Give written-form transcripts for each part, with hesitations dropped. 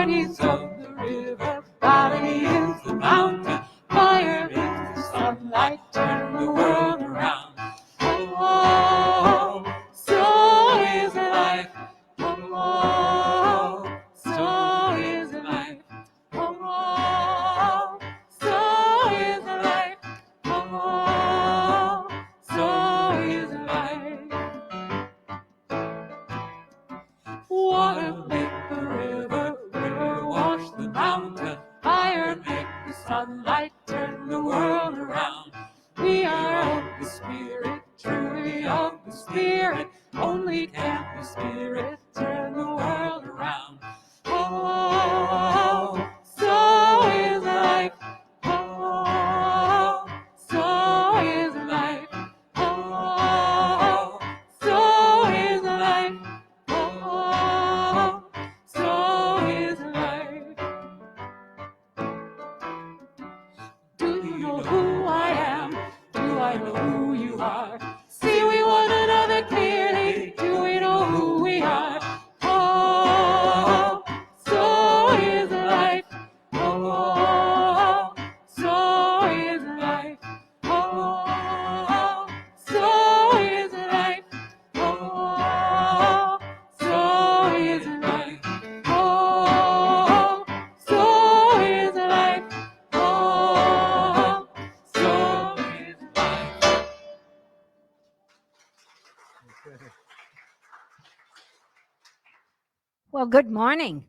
bodies of the river. Valley is the mountain, fire is the sunlight, turn the world around. Oh, so is life. Oh, so is life. Oh, so is life. Oh, so is life. Water make the river, river wash the mountain, fire make the sunlight, turn the world around. We are of the Spirit, truly of the Spirit, only can the Spirit turn the world around. Oh, so is life. Oh, so is life. Oh, so is life. Oh, so is life. Do you know who I am? Do I know who you are? See we one another clearly. Do we know who we are? Oh, so is life. Oh, so is life. Oh, so is life. Oh, so is life. Oh, so is life. Oh, so is life. Well, good morning.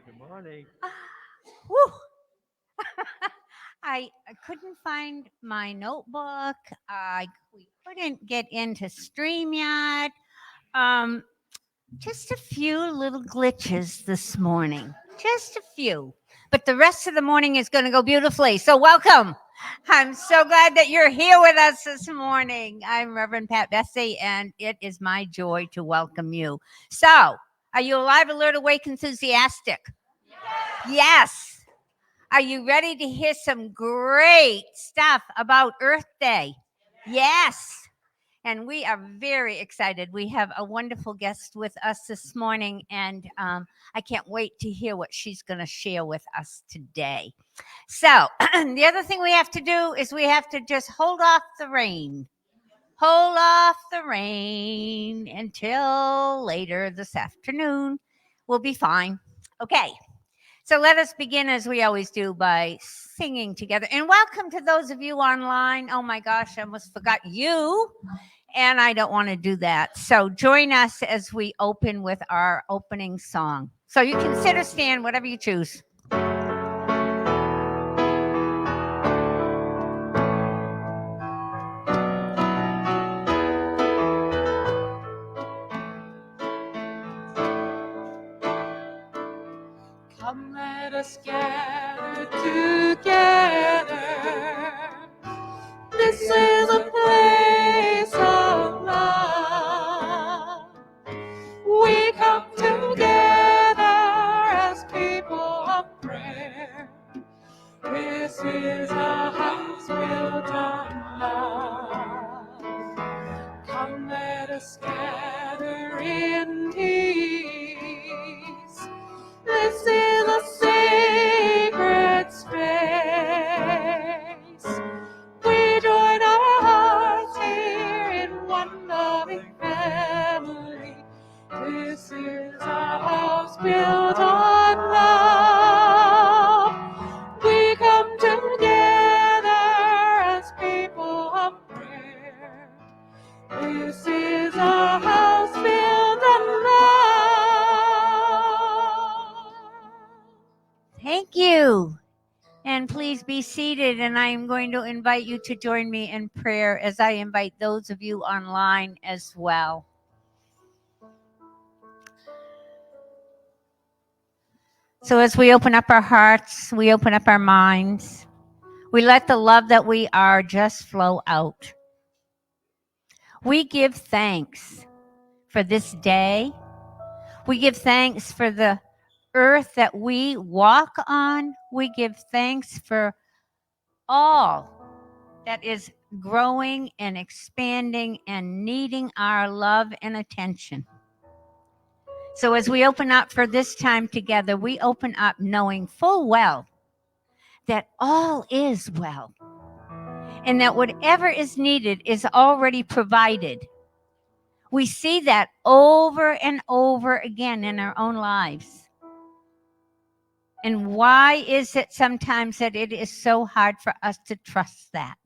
Good morning. Woo. I couldn't find my notebook. We couldn't get into StreamYard. Just a few little glitches this morning. Just a few. But the rest of the morning is going to go beautifully. So welcome. I'm so glad that you're here with us this morning. I'm Reverend Pat Bessie, and it is my joy to welcome you. So, are you alive, alert, awake, enthusiastic? Yes. Are you ready to hear some great stuff about Earth Day? Yes. And we are very excited. We have a wonderful guest with us this morning, and I can't wait to hear what she's going to share with us today. So, the other thing we have to do is we have to just hold off the rain. Hold off the rain until later this afternoon. We'll be fine. Okay. So let us begin as we always do by singing together. And welcome to those of you online. Oh my gosh, I almost forgot you. And I don't want to do that. So join us as we open with our opening song. So you can sit or stand, whatever you choose. Come, let us gather together. This is a place of love. We come together as people of prayer. This is a house built on love. Come, let us gather in peace. This is a sacred space. We join our hearts here in one loving family. This is a house built on love. We come together as people of prayer. This is a house built on love. Thank you. And please be seated. And I am going to invite you to join me in prayer as I invite those of you online as well. So as we open up our hearts, we open up our minds, we let the love that we are just flow out. We give thanks for this day. We give thanks for the earth that we walk on. We give thanks for all that is growing and expanding and needing our love and attention. So as we open up for this time together, we open up knowing full well that all is well and that whatever is needed is already provided. We see that over and over again in our own lives. And why is it sometimes that it is so hard for us to trust that?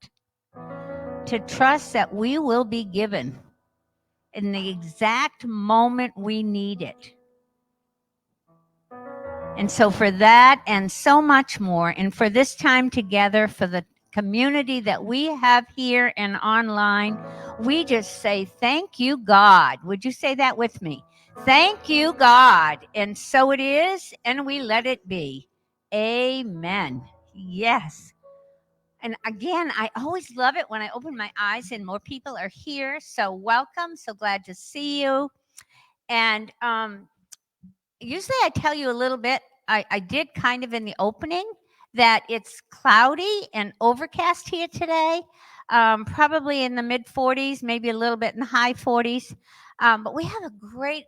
To trust that we will be given in the exact moment we need it. And so for that and so much more, and for this time together, for the community that we have here and online, we just say, thank you, God. Would you say that with me? Thank you, God. And so it is, and we let it be. Amen. Yes. And again, I always love it when I open my eyes and more people are here. So welcome. So glad to see you. And usually I tell you a little bit. I did kind of in the opening that it's cloudy and overcast here today, probably in the mid 40s, maybe a little bit in the high 40s. But we have a great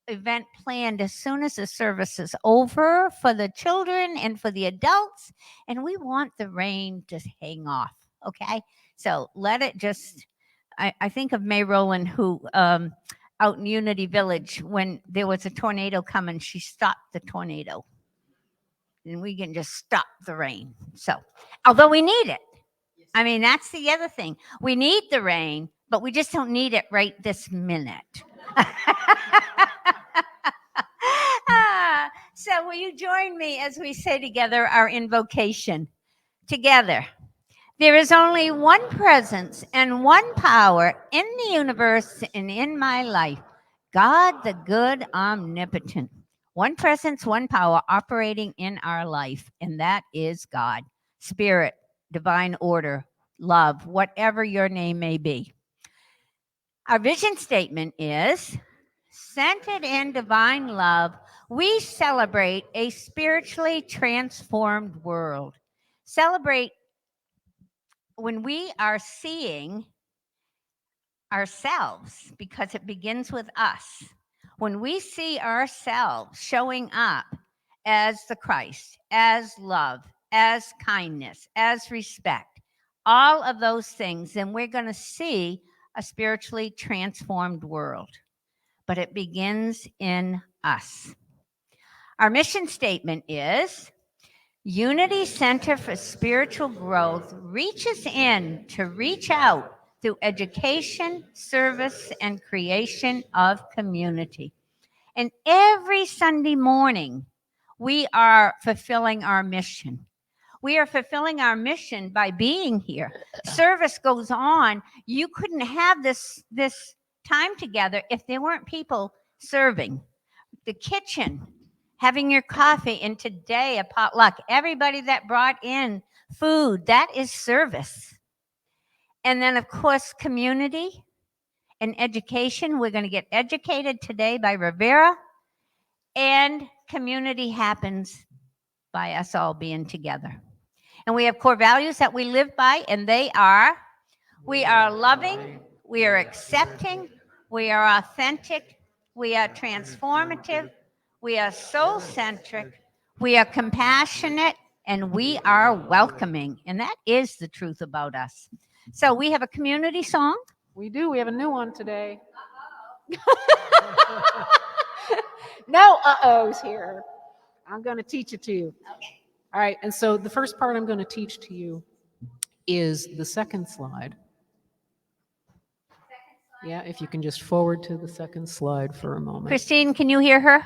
event planned as soon as the service is over for the children and for the adults. And we want the rain to hang off. Okay. So let it just, I think of May Rowland, who out in Unity Village, when there was a tornado coming, she stopped the tornado. And we can just stop the rain. So, although we need it. I mean, that's the other thing. We need the rain, but we just don't need it right this minute. So, will you join me as we say together our invocation? Together. There is only one presence and one power in the universe and in my life. God, the good, omnipotent. One presence, one power operating in our life, and that is God. Spirit, divine order, love, whatever your name may be. Our vision statement is centered in divine love, we celebrate a spiritually transformed world. Celebrate when we are seeing ourselves, because it begins with us. When we see ourselves showing up as the Christ, as love, as kindness, as respect, all of those things, then we're going to see a spiritually transformed world. But it begins in us. Our mission statement is Unity Center for Spiritual Growth reaches in to reach out through education, service, and creation of community. And every Sunday morning, we are fulfilling our mission. We are fulfilling our mission by being here. Service goes on. You couldn't have this time together if there weren't people serving. The kitchen, having your coffee, and today a potluck. Everybody that brought in food, that is service. And then, of course, community and education. We're going to get educated today by Rivera. And community happens by us all being together. And we have core values that we live by, and they are we are loving, we are accepting, we are authentic, we are transformative, we are soul centric, we are compassionate, and we are welcoming. And that is the truth about us. So we have a community song. We do. We have a new one today. No uh-ohs here. I'm going to teach it to you. Okay. All right. And so the first part I'm going to teach to you is the second slide. Yeah, if you can just forward to the second slide for a moment. Christine, can you hear her?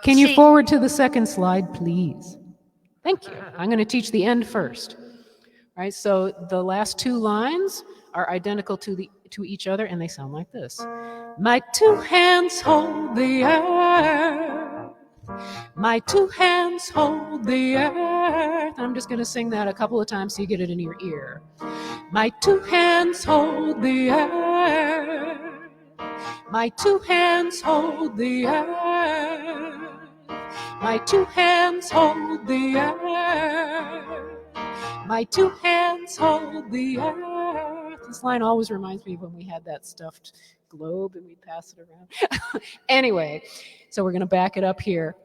Can you forward to the second slide, please? Thank you. I'm going to teach the end first. All right, so the last two lines are identical to each other, and they sound like this. My two hands hold the earth. My two hands hold the earth. I'm just going to sing that a couple of times so you get it in your ear. My two hands hold the earth. My two hands hold the earth. My two hands hold the earth. My two hands hold the earth. This line always reminds me of when we had that stuffed globe and we'd pass it around. Anyway, so we're going to back it up here.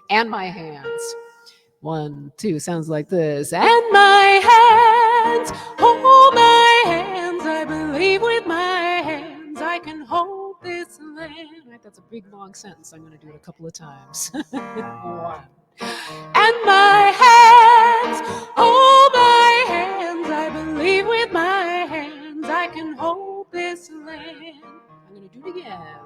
And my hands. 1, 2, sounds like this. And my hands, hold my hands. I believe with my hands I can hold this land. Right, that's a big long sentence. I'm going to do it a couple of times. 1. And my hands, hold my hands. I believe with my hands I can hold this land. I'm going to do it again.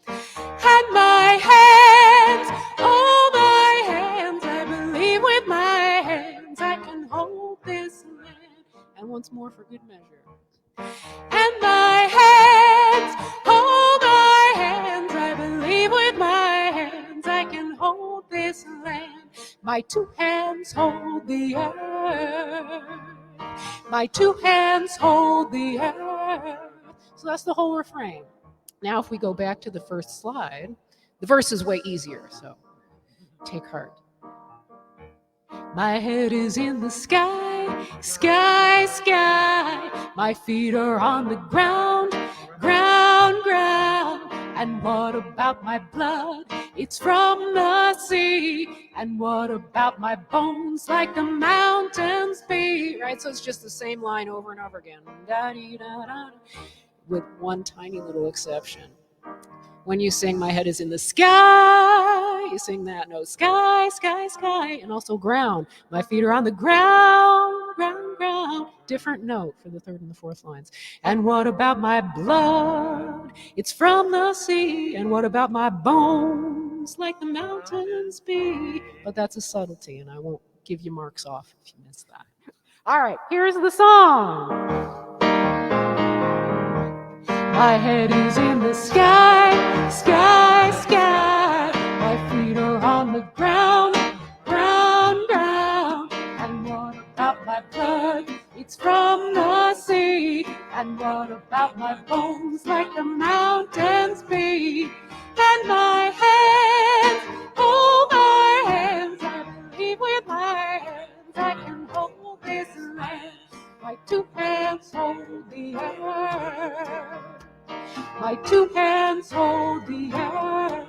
And my hands, hold my hands. I believe with my hands I can hold this land. And once more for good measure. And my hands, hold my hands. I believe with my hands I can hold this land. My 2 hands hold the earth. My 2 hands hold the earth. So that's the whole refrain. Now, if we go back to the first slide, the verse is way easier, so take heart. My head is in the sky, sky, sky. My feet are on the ground, ground, ground. And what about my blood? It's from the sea. And what about my bones like the mountains be? Right, so it's just the same line over and over again. Da-dee-da-da. With one tiny little exception. When you sing my head is in the sky, you sing that note, sky, sky, sky, and also ground. My feet are on the ground, ground, ground. Different note for the 3rd and the 4th lines. And what about my blood? It's from the sea. And what about my bones? Like the mountains be. But that's a subtlety, and I won't give you marks off if you miss that. All right, here's the song. My head is in the sky, sky, sky. My feet are on the ground, ground, ground. And what about my blood? It's from the sea. And what about my bones like the mountains be? And my hands, hold my hands. I believe with my hands I can hold this land. My 2 hands hold the earth. My 2 hands hold the earth.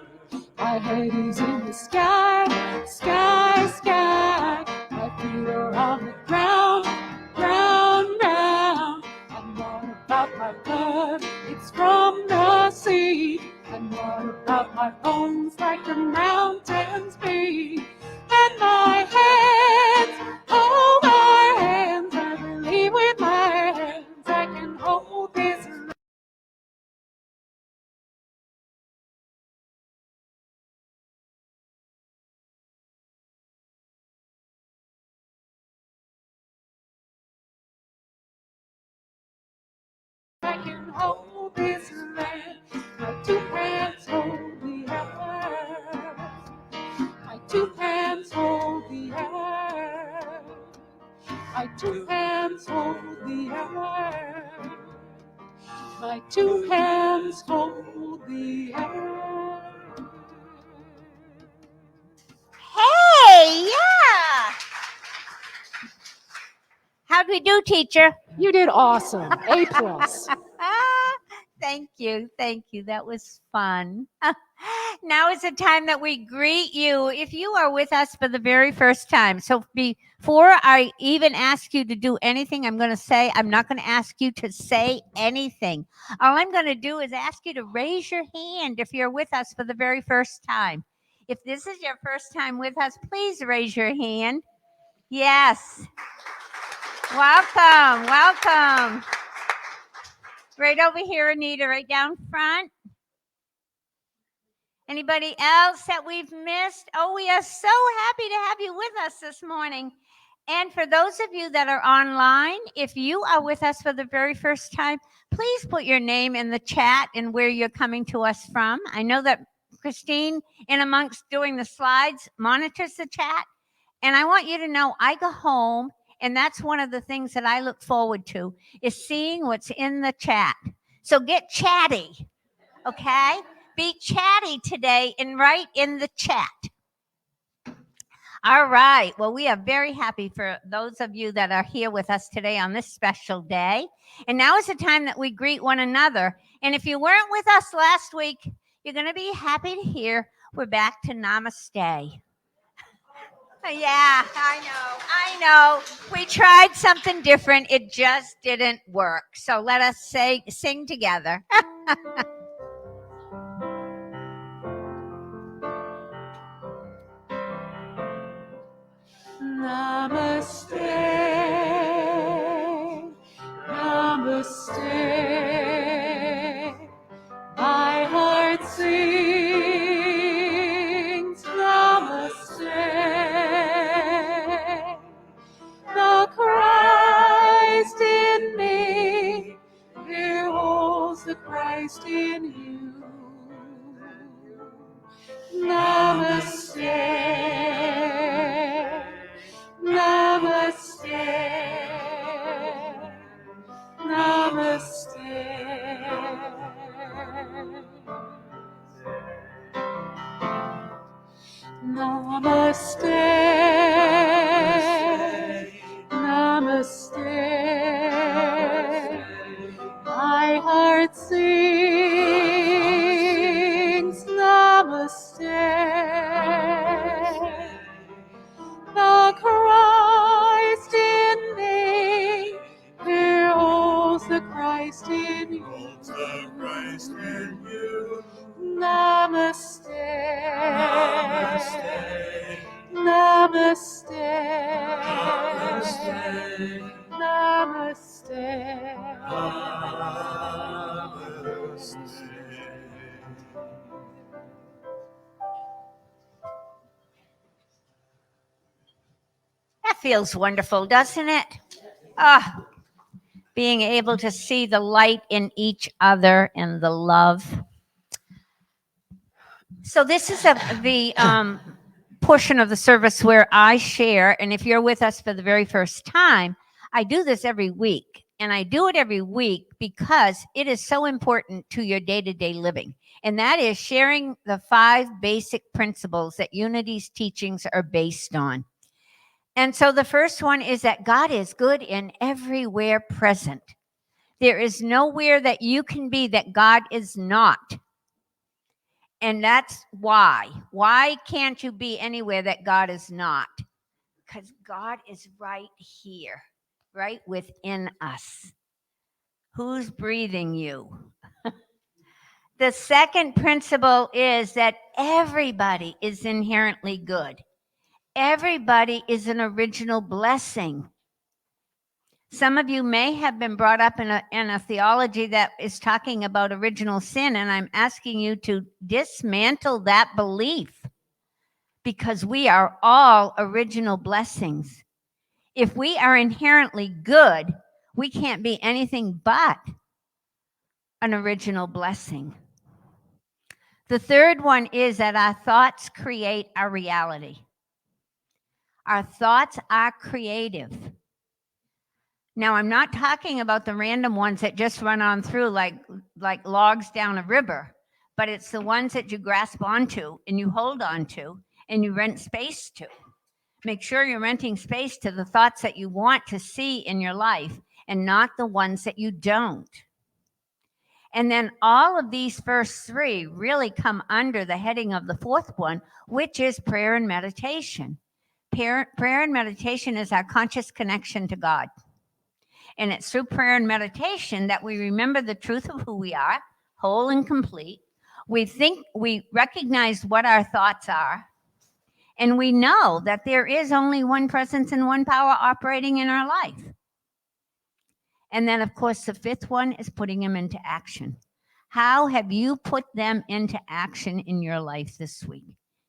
My head is in the sky, sky, sky. My feet are on the ground, ground, ground. And what about my blood? It's from the sea. And what about my bones like the mountains be? And my hands, hold my hands. I believe with my hands I can hold this land. I can hold this land. My 2 hands hold the earth. My 2 hands hold the earth. My 2 hands hold the earth. My 2 hands hold the earth. Hey, yeah. How'd we do, teacher? You did awesome. A+. Thank you. Thank you. That was fun. Now is the time that we greet you if you are with us for the very first time. So before I even ask you to do anything, I'm going to say, I'm not going to ask you to say anything. All I'm going to do is ask you to raise your hand if you're with us for the very first time. If this is your first time with us, please raise your hand. Yes. Welcome. Welcome. Right over here, Anita, right down front. Anybody else that we've missed? Oh, we are so happy to have you with us this morning. And for those of you that are online, if you are with us for the very first time, please put your name in the chat and where you're coming to us from. I know that Christine, in amongst doing the slides, monitors the chat. And I want you to know I go home, and that's one of the things that I look forward to, is seeing what's in the chat. So get chatty, okay? Be chatty today and write in the chat. All right. Well, we are very happy for those of you that are here with us today on this special day. And now is the time that we greet one another. And if you weren't with us last week, you're going to be happy to hear we're back to Namaste. Yeah, I know. We tried something different. It just didn't work. So let us sing together. Namaste, Namaste. My heart sings Namaste. The Christ in me beholds the Christ in you. Namaste, Namaste, Namaste. Namaste, Namaste. My heart sings Namaste. The Christ in me beholds the Christ in you. Namaste, Namaste, Namaste, Namaste. That feels wonderful, doesn't it? Ah, being able to see the light in each other and the love. So this is the portion of the service where I share, and if you're with us for the very first time, I do this every week. And I do it every week because it is so important to your day-to-day living. And that is sharing the 5 basic principles that Unity's teachings are based on. And so the first one is that God is good and everywhere present. There is nowhere that you can be that God is not. And that's why. Why can't you be anywhere that God is not? Because God is right here, right within us. Who's breathing you? The second principle is that everybody is inherently good. Everybody is an original blessing. Some of you may have been brought up in a theology that is talking about original sin, and I'm asking you to dismantle that belief because we are all original blessings. If we are inherently good, we can't be anything but an original blessing. The third one is that our thoughts create our reality. Our thoughts are creative. Now, I'm not talking about the random ones that just run on through like logs down a river, but it's the ones that you grasp onto and you hold on to and you rent space to. Make sure you're renting space to the thoughts that you want to see in your life and not the ones that you don't. And then all of these first 3 really come under the heading of the fourth one, which is prayer and meditation. Prayer and meditation is our conscious connection to God. And it's through prayer and meditation that we remember the truth of who we are, whole and complete. We recognize what our thoughts are. And we know that there is only one presence and one power operating in our life. And then, of course, the 5th one is putting them into action. How have you put them into action in your life this week?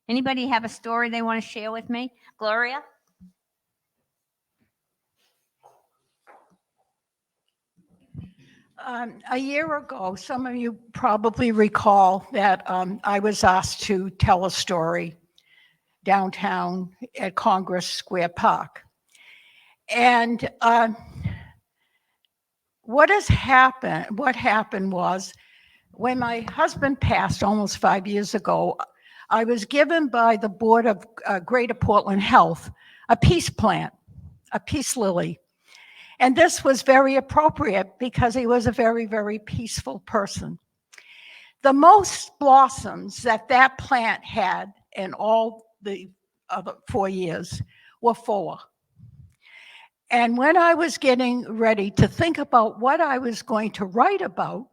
Anybody have a story they want to share with me? Gloria? A year ago, some of you probably recall that I was asked to tell a story downtown at Congress Square Park. And what happened was when my husband passed almost 5 years ago, I was given by the Board of Greater Portland Health a peace plant, a peace lily. And this was very appropriate because he was a very, very peaceful person. The most blossoms that plant had in all the other 4 years were 4. And when I was getting ready to think about what I was going to write about,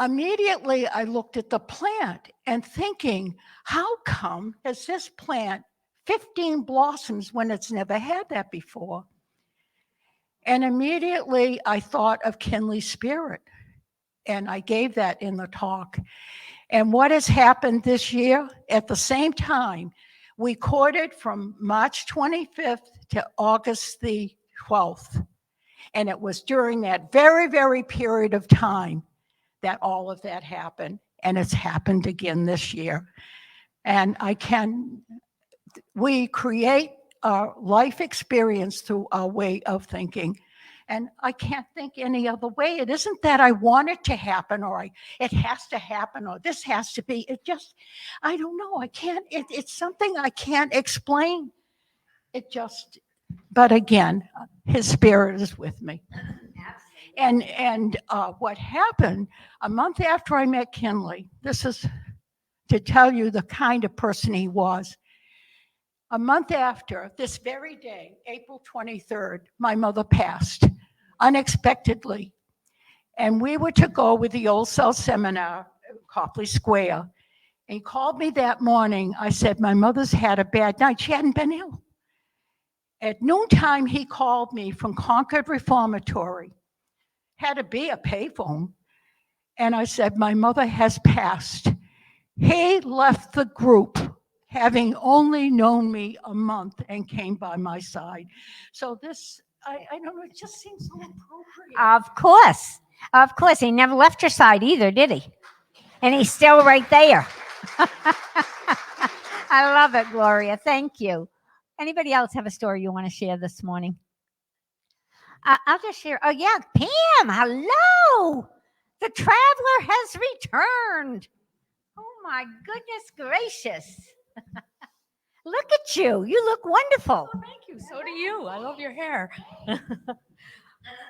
immediately I looked at the plant and thinking, how come has this plant 15 blossoms when it's never had that before? And immediately I thought of Kinley Spirit, and I gave that in the talk. And what has happened this year, at the same time, we courted from March 25th to August the 12th. And it was during that very, very period of time that all of that happened. And it's happened again this year. And we create our life experience through our way of thinking. And I can't think any other way. It isn't that I want it to happen, or it has to happen, or this has to be. It just, I don't know. I can't, it's something I can't explain. It just, but again, his spirit is with me. And what happened a month after I met Kinley, this is to tell you the kind of person he was. A month after, this very day, April 23rd, my mother passed unexpectedly. And we were to go with the Old South Seminar, Copley Square. And he called me that morning. I said, my mother's had a bad night. She hadn't been ill. At noontime, he called me from Concord Reformatory. Had to be a payphone. And I said, my mother has passed. He left the group, having only known me a month, and came by my side. So this, I don't know, it just seems so appropriate. Of course. Of course. He never left your side either, did he? And he's still right there. I love it, Gloria. Thank you. Anybody else have a story you want to share this morning? I'll just share. Oh, yeah. Pam, hello. The traveler has returned. Oh, my goodness gracious. Look at you. You look wonderful. Oh, thank you. So do you. I love your hair.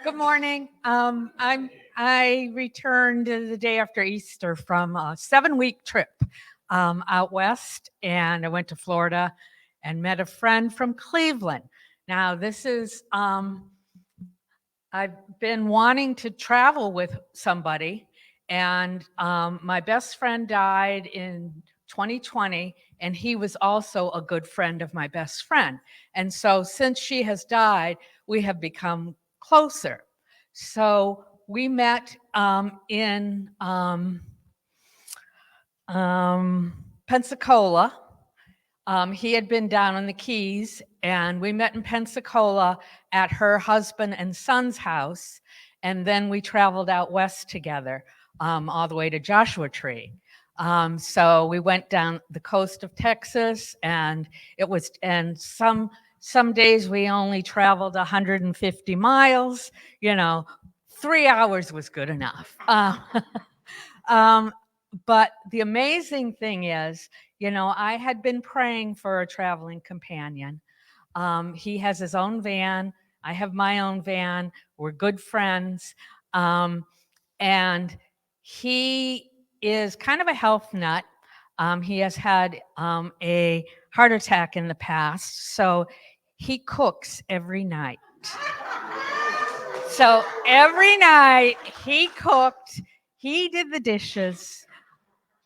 Good morning. I returned the day after Easter from a 7-week trip out west, and I went to Florida and met a friend from Cleveland. Now, this is I've been wanting to travel with somebody, and my best friend died in 2020, and he was also a good friend of my best friend. And so since she has died, we have become closer. So we met in Pensacola. He had been down in the Keys, and we met in Pensacola at her husband and son's house. And then we traveled out west together, all the way to Joshua Tree. So we went down the coast of Texas, and some days we only traveled 150 miles. 3 hours was good enough. But the amazing thing is, I had been praying for a traveling companion. He has his own van. I have my own van. We're good friends. And he is kind of a health nut. He has had a heart attack in the past, so he cooks every night. So every night he cooked, he did the dishes,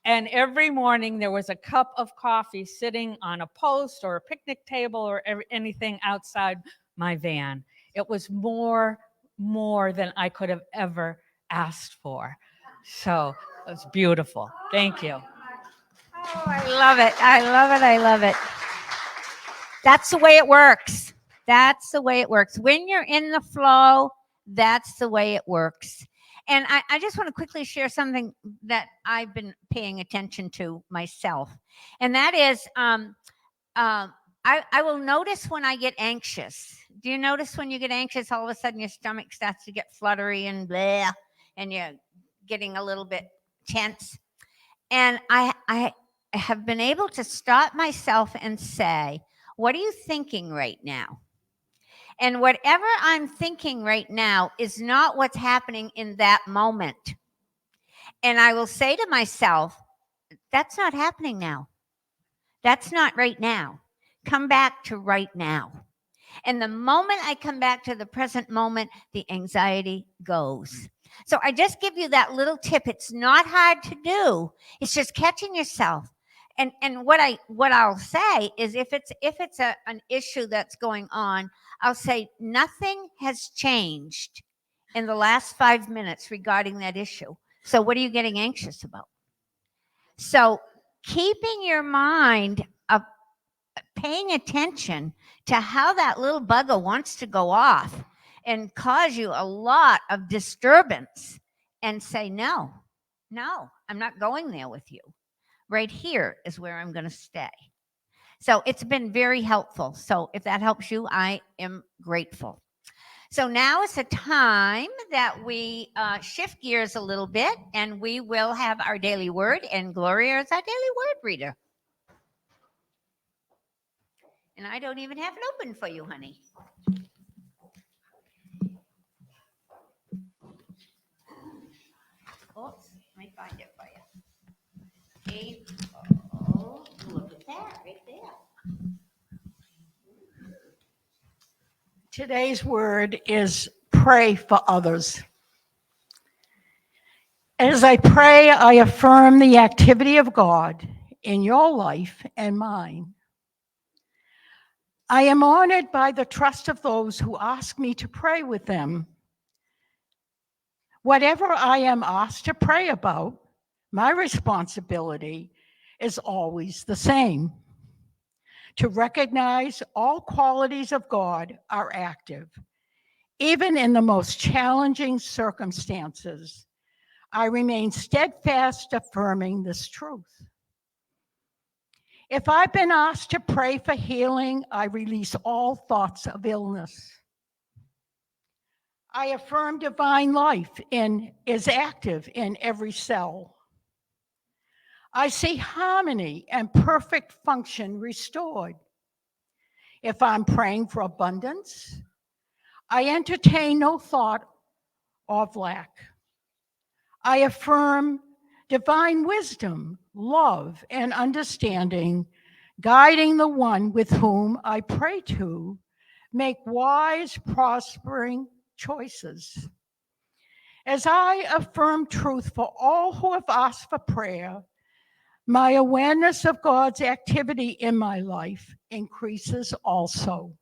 and every morning there was a cup of coffee sitting on a post or a picnic table or anything outside my van. It was more than I could have ever asked for. So it was beautiful. Thank you. Oh, I love it. I love it. I love it. That's the way it works. That's the way it works. When you're in the flow, that's the way it works. And I just want to quickly share something that I've been paying attention to myself. And that is, I will notice when I get anxious. Do you notice when you get anxious, all of a sudden your stomach starts to get fluttery and blah, and you're getting a little bit tense? And I have been able to stop myself and say, what are you thinking right now? And whatever I'm thinking right now is not what's happening in that moment. And I will say to myself, that's not happening now. That's not right now. Come back to right now. And the moment I come back to the present moment, the anxiety goes. So I just give you that little tip. It's not hard to do. It's just catching yourself. And what I'll say is if it's an issue that's going on, I'll say nothing has changed in the last 5 minutes regarding that issue. So what are you getting anxious about? So keeping your mind paying attention to how that little bugger wants to go off and cause you a lot of disturbance, and say, no, I'm not going there with you. Right here is where I'm going to stay. So it's been very helpful. So if that helps you, I am grateful. So now is a time that we shift gears a little bit, and we will have our daily word, and Gloria is our daily word reader. And I don't even have it open for you, honey. Oops, let me find it for you. April, look at that right there. Today's word is pray for others. As I pray, I affirm the activity of God in your life and mine. I am honored by the trust of those who ask me to pray with them. Whatever I am asked to pray about, my responsibility is always the same: to recognize all qualities of God are active, even in the most challenging circumstances. I remain steadfast affirming this truth. If I've been asked to pray for healing, I release all thoughts of illness. I affirm divine life is active in every cell. I see harmony and perfect function restored. If I'm praying for abundance, I entertain no thought of lack. I affirm divine wisdom, love, and understanding, guiding the one with whom I pray to make wise, prospering choices. As I affirm truth for all who have asked for prayer, my awareness of God's activity in my life increases also.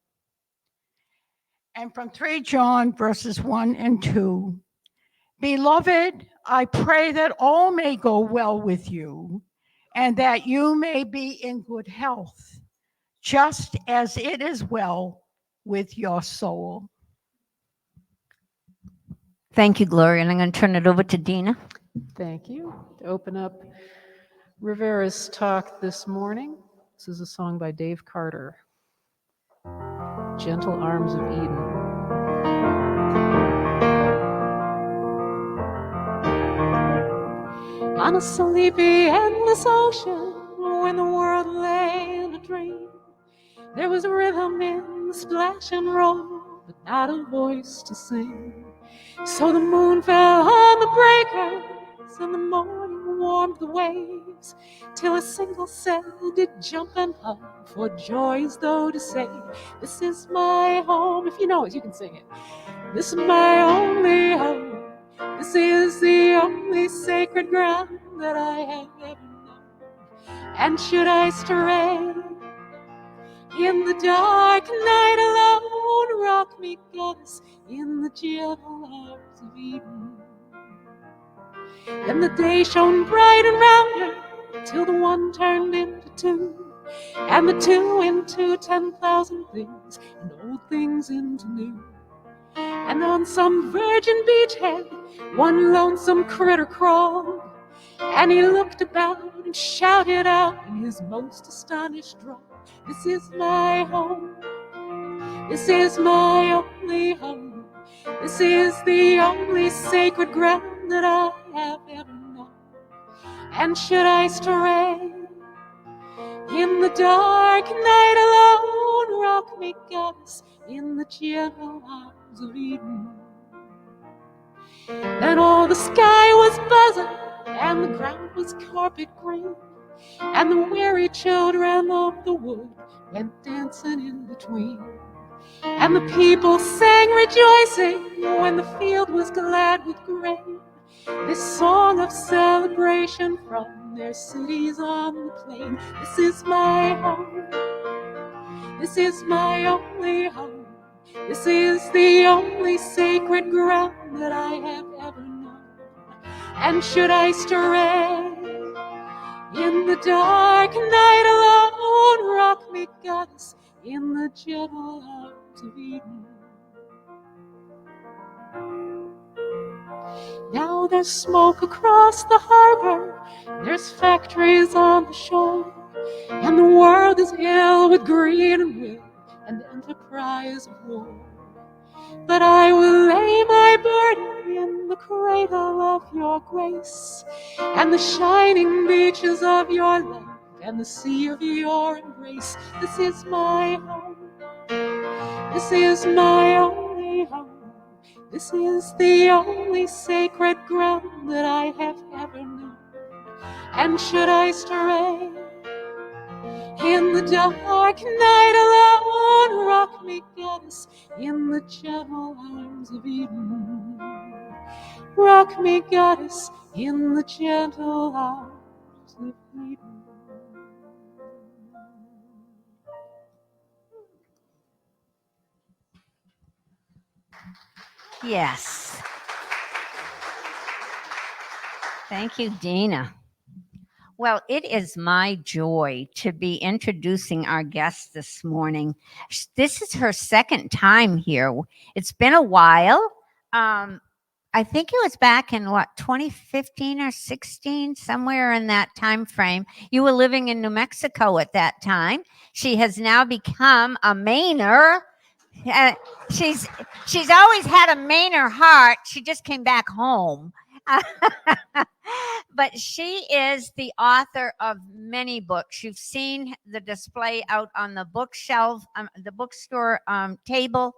And from 3 John verses 1 and 2, beloved, I pray that all may go well with you and that you may be in good health, just as it is well with your soul. Thank you, Gloria. And I'm going to turn it over to Dina. Thank you. To open up Rivera's talk this morning, this is a song by Dave Carter, Gentle Arms of Eden. On a sleepy, endless ocean, when the world lay in a dream, there was a rhythm in the splash and roll, but not a voice to sing. So the moon fell on the breakers, and the morning warmed the waves, till a single cell did jump and hum for joy as though to say, this is my home. If you know it, you can sing it. This is my only home. This is the only sacred ground that I have ever known. And should I stray in the dark night alone, rock me, goddess, in the gentle arms of Eden. And the day shone bright around her, till the one turned into two, and the two into 10,000 things, and old things into new. And on some virgin beachhead, one lonesome critter crawled, and he looked about and shouted out in his most astonished drawl, this is my home. This is my only home. This is the only sacred ground that I have ever known. And should I stray in the dark night alone, rock me, goddess, in the gentle arms of Eden. Then all the sky was buzzing, and the ground was carpet green, and the weary children of the wood went dancing in between. And the people sang rejoicing when the field was glad with grain, this song of celebration from their cities on the plain. This is my home, this is my only home, this is the only sacred ground that I have ever known. And should I stray in the dark night alone, rock me, goddess, in the gentle arms of Eden. Now there's smoke across the harbor, there's factories on the shore, and the world is ill with greed and will and enterprise of war. But I will lay my burden in the cradle of your grace, and the shining beaches of your love, and the sea of your embrace. This is my home, this is my only home, this is the only sacred ground that I have ever known. And should I stray in the dark night alone, rock me, goddess, in the gentle arms of Eden. Rock me, goddess, in the gentle arms of Eden. Yes. Thank you, Dina. Well, it is my joy to be introducing our guest this morning. This is her second time here. It's been a while. I think it was back in 2015 or 16, somewhere in that time frame. You were living in New Mexico at that time. She has now become a Mainer. She's always had a Mainer heart. She just came back home. But she is the author of many books. You've seen the display out on the bookshelf, the bookstore table.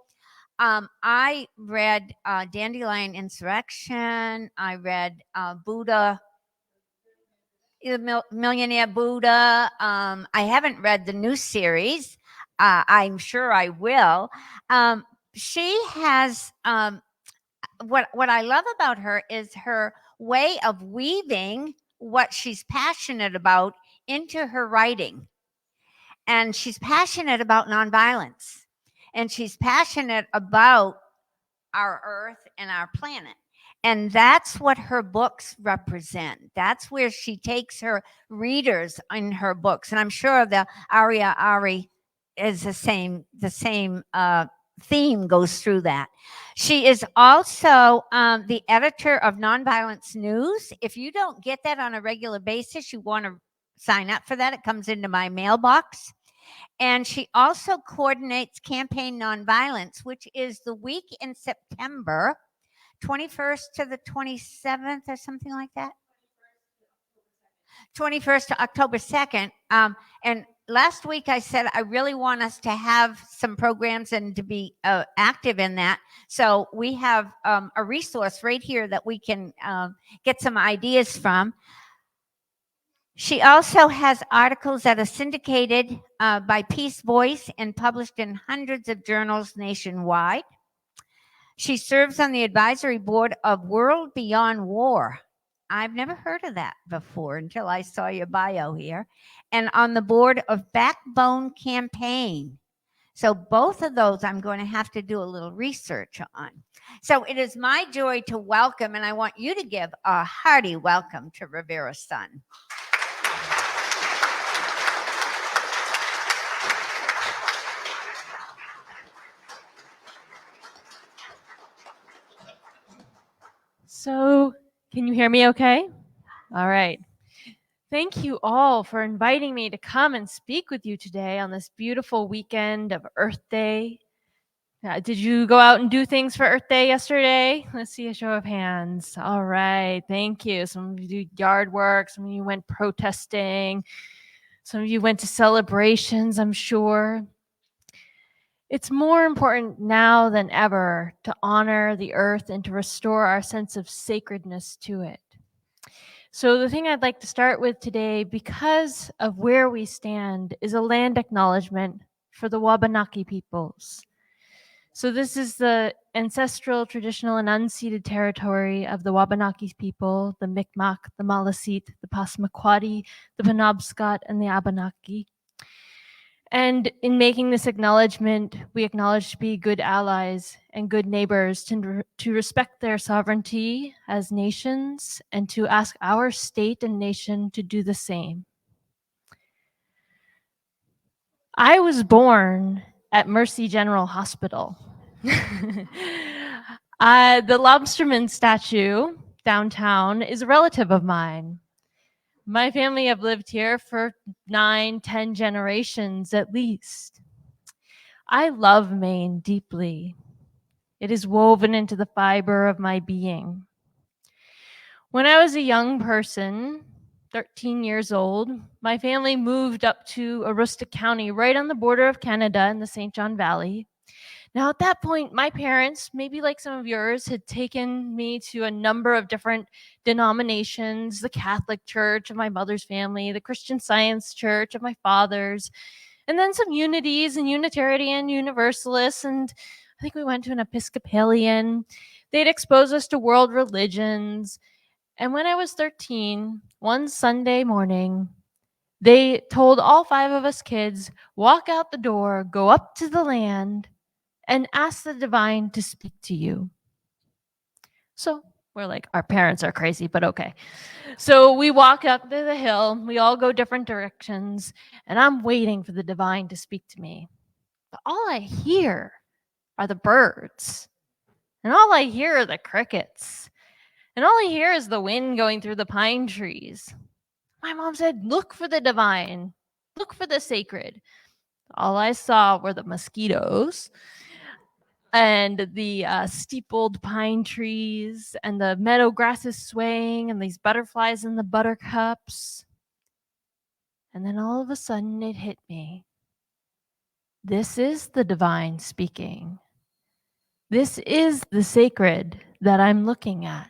I read Dandelion Insurrection. I read Buddha, Millionaire Buddha. I haven't read the new series. I'm sure I will. She has what I love about her is her way of weaving what she's passionate about into her writing. And she's passionate about nonviolence. And she's passionate about our earth and our planet. And that's what her books represent. That's where she takes her readers in her books. And I'm sure the Aria Ari is the same theme goes through that. She is also the editor of Nonviolence News. If you don't get that on a regular basis, you want to sign up for that. It comes into my mailbox. And she also coordinates Campaign Nonviolence, which is the week in September, 21st to the 27th or something like that. 21st to October 2nd. And last week I said I really want us to have some programs and to be active in that. So we have a resource right here that we can get some ideas from. She also has articles that are syndicated by Peace Voice and published in hundreds of journals nationwide. She serves on the advisory board of World Beyond War. I've never heard of that before until I saw your bio here. And on the board of Backbone Campaign. So both of those I'm going to have to do a little research on. So it is my joy to welcome, and I want you to give a hearty welcome to Rivera Sun. So, can you hear me okay? All right. Thank you all for inviting me to come and speak with you today on this beautiful weekend of Earth Day. Did you go out and do things for Earth Day yesterday? Let's see a show of hands. All right. Thank you. Some of you did yard work. Some of you went protesting. Some of you went to celebrations, I'm sure. It's more important now than ever to honor the earth and to restore our sense of sacredness to it. So, the thing I'd like to start with today, because of where we stand, is a land acknowledgement for the Wabanaki peoples. So, this is the ancestral, traditional, and unceded territory of the Wabanaki people, the Mi'kmaq, the Maliseet, the Passamaquoddy, the Penobscot, and the Abenaki. And in making this acknowledgement, we acknowledge to be good allies and good neighbors, to respect their sovereignty as nations, and to ask our state and nation to do the same. I was born at Mercy General Hospital. The Lobsterman statue downtown is a relative of mine. My family have lived here for 9-10 generations at least. I love Maine deeply. It is woven into the fiber of my being. When I was a young person, 13 years old, my family moved up to Aroostook County, right on the border of Canada in the St. John Valley. Now, at that point, my parents, maybe like some of yours, had taken me to a number of different denominations: the Catholic Church of my mother's family, the Christian Science Church of my father's, and then some Unities and Unitarian Universalists, and I think we went to an Episcopalian. They'd expose us to world religions. And when I was 13, one Sunday morning, they told all 5 of us kids, walk out the door, go up to the land, and ask the divine to speak to you. So we're like, our parents are crazy, but okay. So we walk up to the hill, we all go different directions, and I'm waiting for the divine to speak to me. But all I hear are the birds, and all I hear are the crickets, and all I hear is the wind going through the pine trees. My mom said, look for the divine, look for the sacred. All I saw were the mosquitoes and the steepled pine trees and the meadow grasses swaying and these butterflies in the buttercups. And then all of a sudden it hit me. This is the divine speaking. This is the sacred that I'm looking at.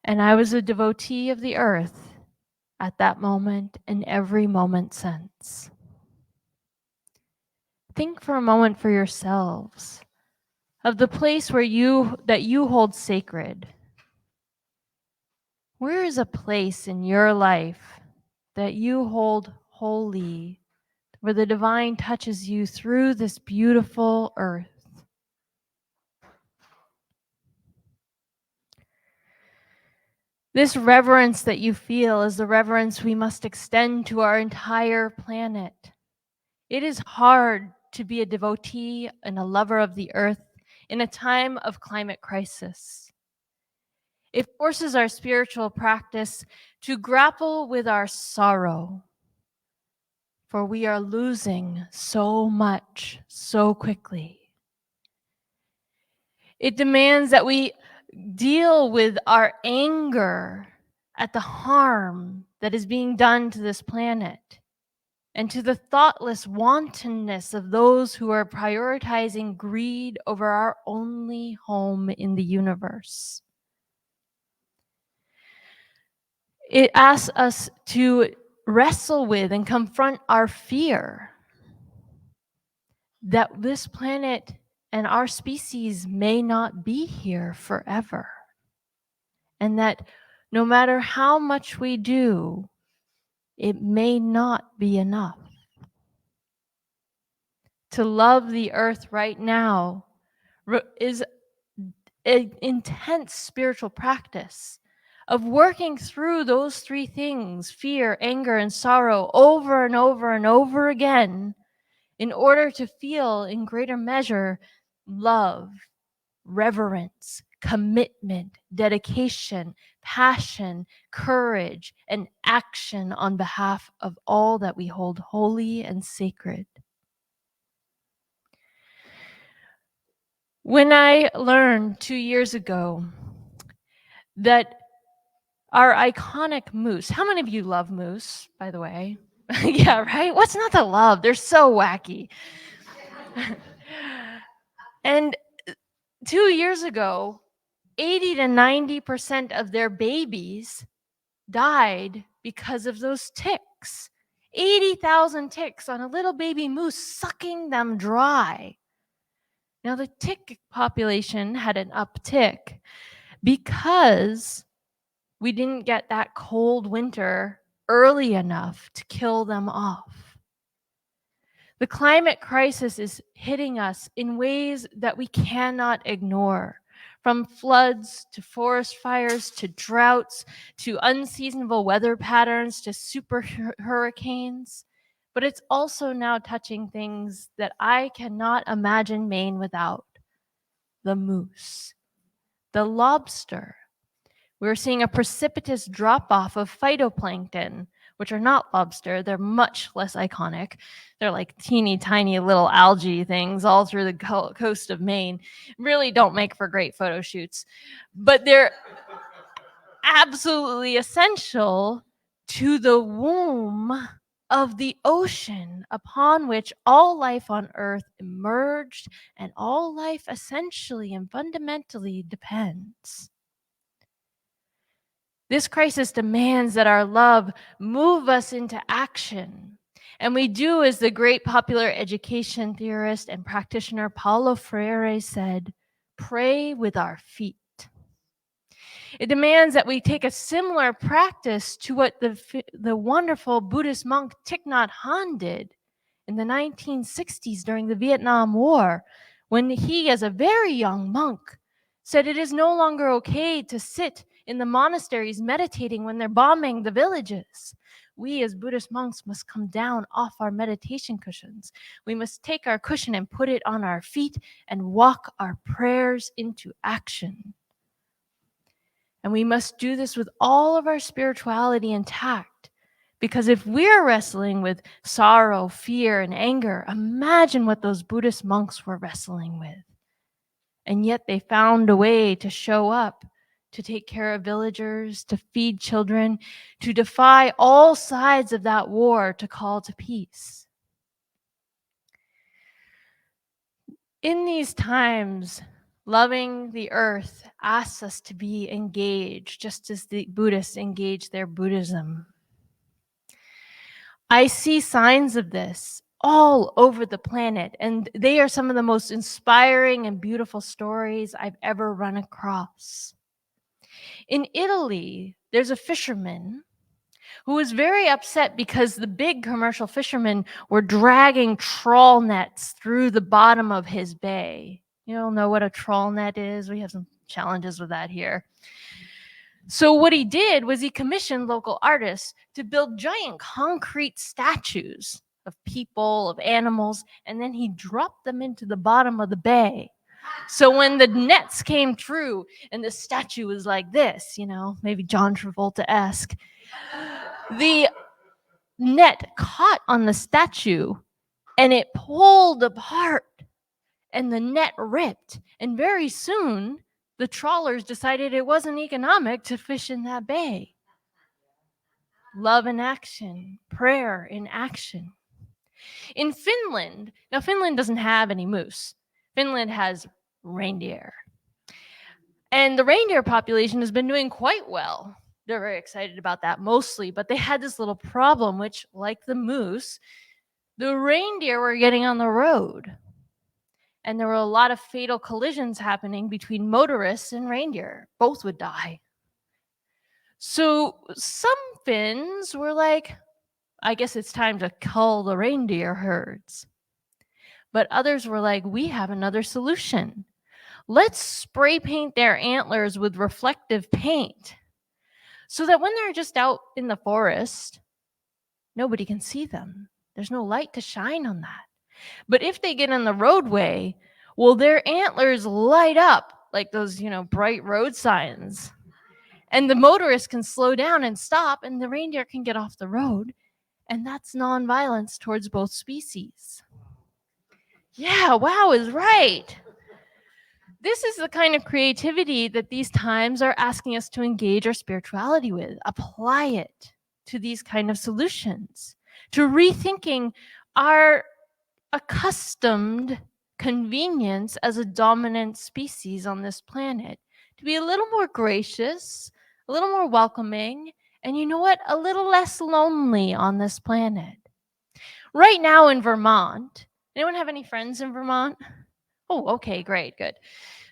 And I was a devotee of the earth at that moment and every moment since. Think for a moment for yourselves of the place where you hold sacred. Where is a place in your life that you hold holy, where the divine touches you through this beautiful earth? This reverence that you feel is the reverence we must extend to our entire planet. It is hard to be a devotee and a lover of the earth in a time of climate crisis. It forces our spiritual practice to grapple with our sorrow, for we are losing so much so quickly. It demands that we deal with our anger at the harm that is being done to this planet and to the thoughtless wantonness of those who are prioritizing greed over our only home in the universe. It asks us to wrestle with and confront our fear that this planet and our species may not be here forever, and that no matter how much we do, it may not be enough. To love the earth right now is an intense spiritual practice of working through those 3 things, fear, anger, and sorrow, over and over and over again, in order to feel in greater measure love, reverence, commitment, dedication, passion, courage, and action on behalf of all that we hold holy and sacred. When I learned 2 years ago that our iconic moose — how many of you love moose, by the way? Yeah, right? What's not to love? They're so wacky. And 2 years ago, 80 to 90% of their babies died because of those ticks. 80,000 ticks on a little baby moose, sucking them dry. Now, the tick population had an uptick because we didn't get that cold winter early enough to kill them off. The climate crisis is hitting us in ways that we cannot ignore. From floods to forest fires to droughts to unseasonable weather patterns to super hurricanes. But it's also now touching things that I cannot imagine Maine without. The moose, the lobster. We're seeing a precipitous drop-off of phytoplankton, which are not lobster. They're much less iconic. They're like teeny tiny little algae things all through the coast of Maine. Really don't make for great photo shoots, but they're absolutely essential to the womb of the ocean upon which all life on Earth emerged and all life essentially and fundamentally depends. This crisis demands that our love move us into action. And we do, as the great popular education theorist and practitioner Paulo Freire said, pray with our feet. It demands that we take a similar practice to what the wonderful Buddhist monk Thich Nhat Hanh did in the 1960s during the Vietnam War, when he, as a very young monk, said it is no longer okay to sit in the monasteries meditating when they're bombing the villages. We as Buddhist monks must come down off our meditation cushions. We must take our cushion and put it on our feet and walk our prayers into action. And we must do this with all of our spirituality intact. Because if we're wrestling with sorrow, fear, and anger, imagine what those Buddhist monks were wrestling with. And yet they found a way to show up, to take care of villagers, to feed children, to defy all sides of that war to call to peace. In these times, loving the earth asks us to be engaged, just as the Buddhists engage their Buddhism. I see signs of this all over the planet, and they are some of the most inspiring and beautiful stories I've ever run across. In Italy, there's a fisherman who was very upset because the big commercial fishermen were dragging trawl nets through the bottom of his bay. You all know what a trawl net is? We have some challenges with that here. So what he did was he commissioned local artists to build giant concrete statues of people, of animals, and then he dropped them into the bottom of the bay. So when the nets came through and the statue was like this, maybe John Travolta-esque, the net caught on the statue and it pulled apart and the net ripped. And very soon, the trawlers decided it wasn't economic to fish in that bay. Love in action, prayer in action. In Finland, now Finland doesn't have any moose. Finland has reindeer. And the reindeer population has been doing quite well. They're very excited about that mostly, but they had this little problem, which, like the moose, the reindeer were getting on the road. And there were a lot of fatal collisions happening between motorists and reindeer. Both would die. So some Finns were like, I guess it's time to cull the reindeer herds. But others were like, we have another solution. Let's spray paint their antlers with reflective paint so that when they're just out in the forest, nobody can see them. There's no light to shine on that. But if they get on the roadway, well, their antlers light up like those, bright road signs. And the motorist can slow down and stop, and the reindeer can get off the road. And that's nonviolence towards both species. Yeah, wow is right. This is the kind of creativity that these times are asking us to engage our spirituality with, apply it to these kind of solutions, to rethinking our accustomed convenience as a dominant species on this planet, to to be a little more gracious, a little more welcoming, and you know what? A little less lonely on this planet. Right now in Vermont, anyone have any friends in Vermont? Oh, okay, great, good.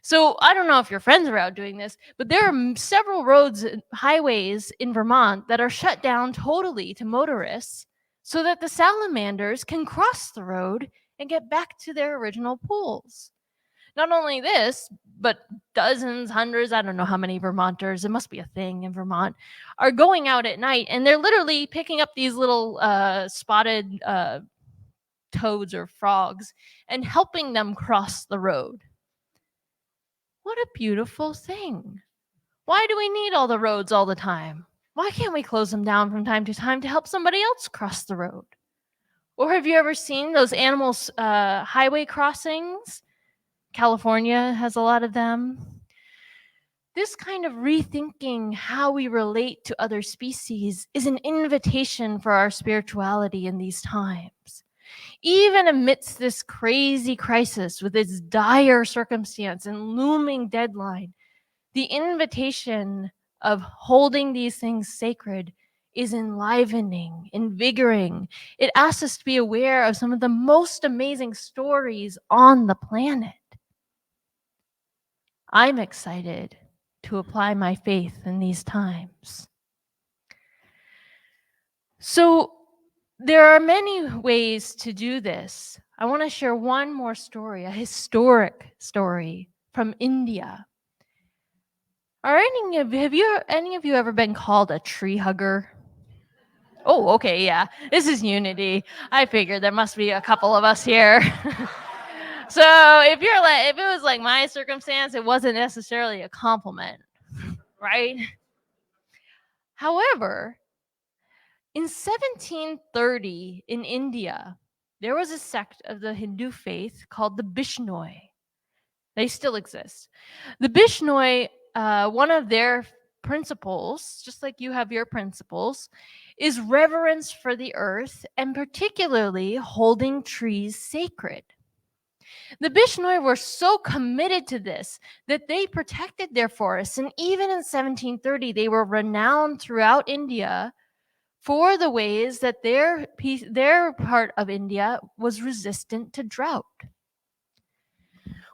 So I don't know if your friends are out doing this, but there are several roads, highways in Vermont that are shut down totally to motorists so that the salamanders can cross the road and get back to their original pools. Not only this, but dozens, hundreds, I don't know how many Vermonters, it must be a thing in Vermont, are going out at night and they're literally picking up these little spotted toads or frogs and helping them cross the road. What a beautiful thing. Why do we need all the roads all the time? Why can't we close them down from time to time to help somebody else cross the road? Or have you ever seen those animals highway crossings? California has a lot of them. This kind of rethinking how we relate to other species is an invitation for our spirituality in these times. Even amidst this crazy crisis with its dire circumstance and looming deadline, the invitation of holding these things sacred is enlivening, invigorating. It asks us to be aware of some of the most amazing stories on the planet. I'm excited to apply my faith in these times. So, there are many ways to do this. I want to share one more story, a historic story from India. Are any of you ever been called a tree hugger? Oh, okay, yeah. This is unity. I figured there must be a couple of us here. So if it was like my circumstance, it wasn't necessarily a compliment, right? However, in 1730 in India, there was a sect of the Hindu faith called the Bishnoi. They still exist. The Bishnoi, one of their principles, just like you have your principles, is reverence for the earth and particularly holding trees sacred. The Bishnoi were so committed to this that they protected their forests, and even in 1730, they were renowned throughout India for the ways that their part of India was resistant to drought.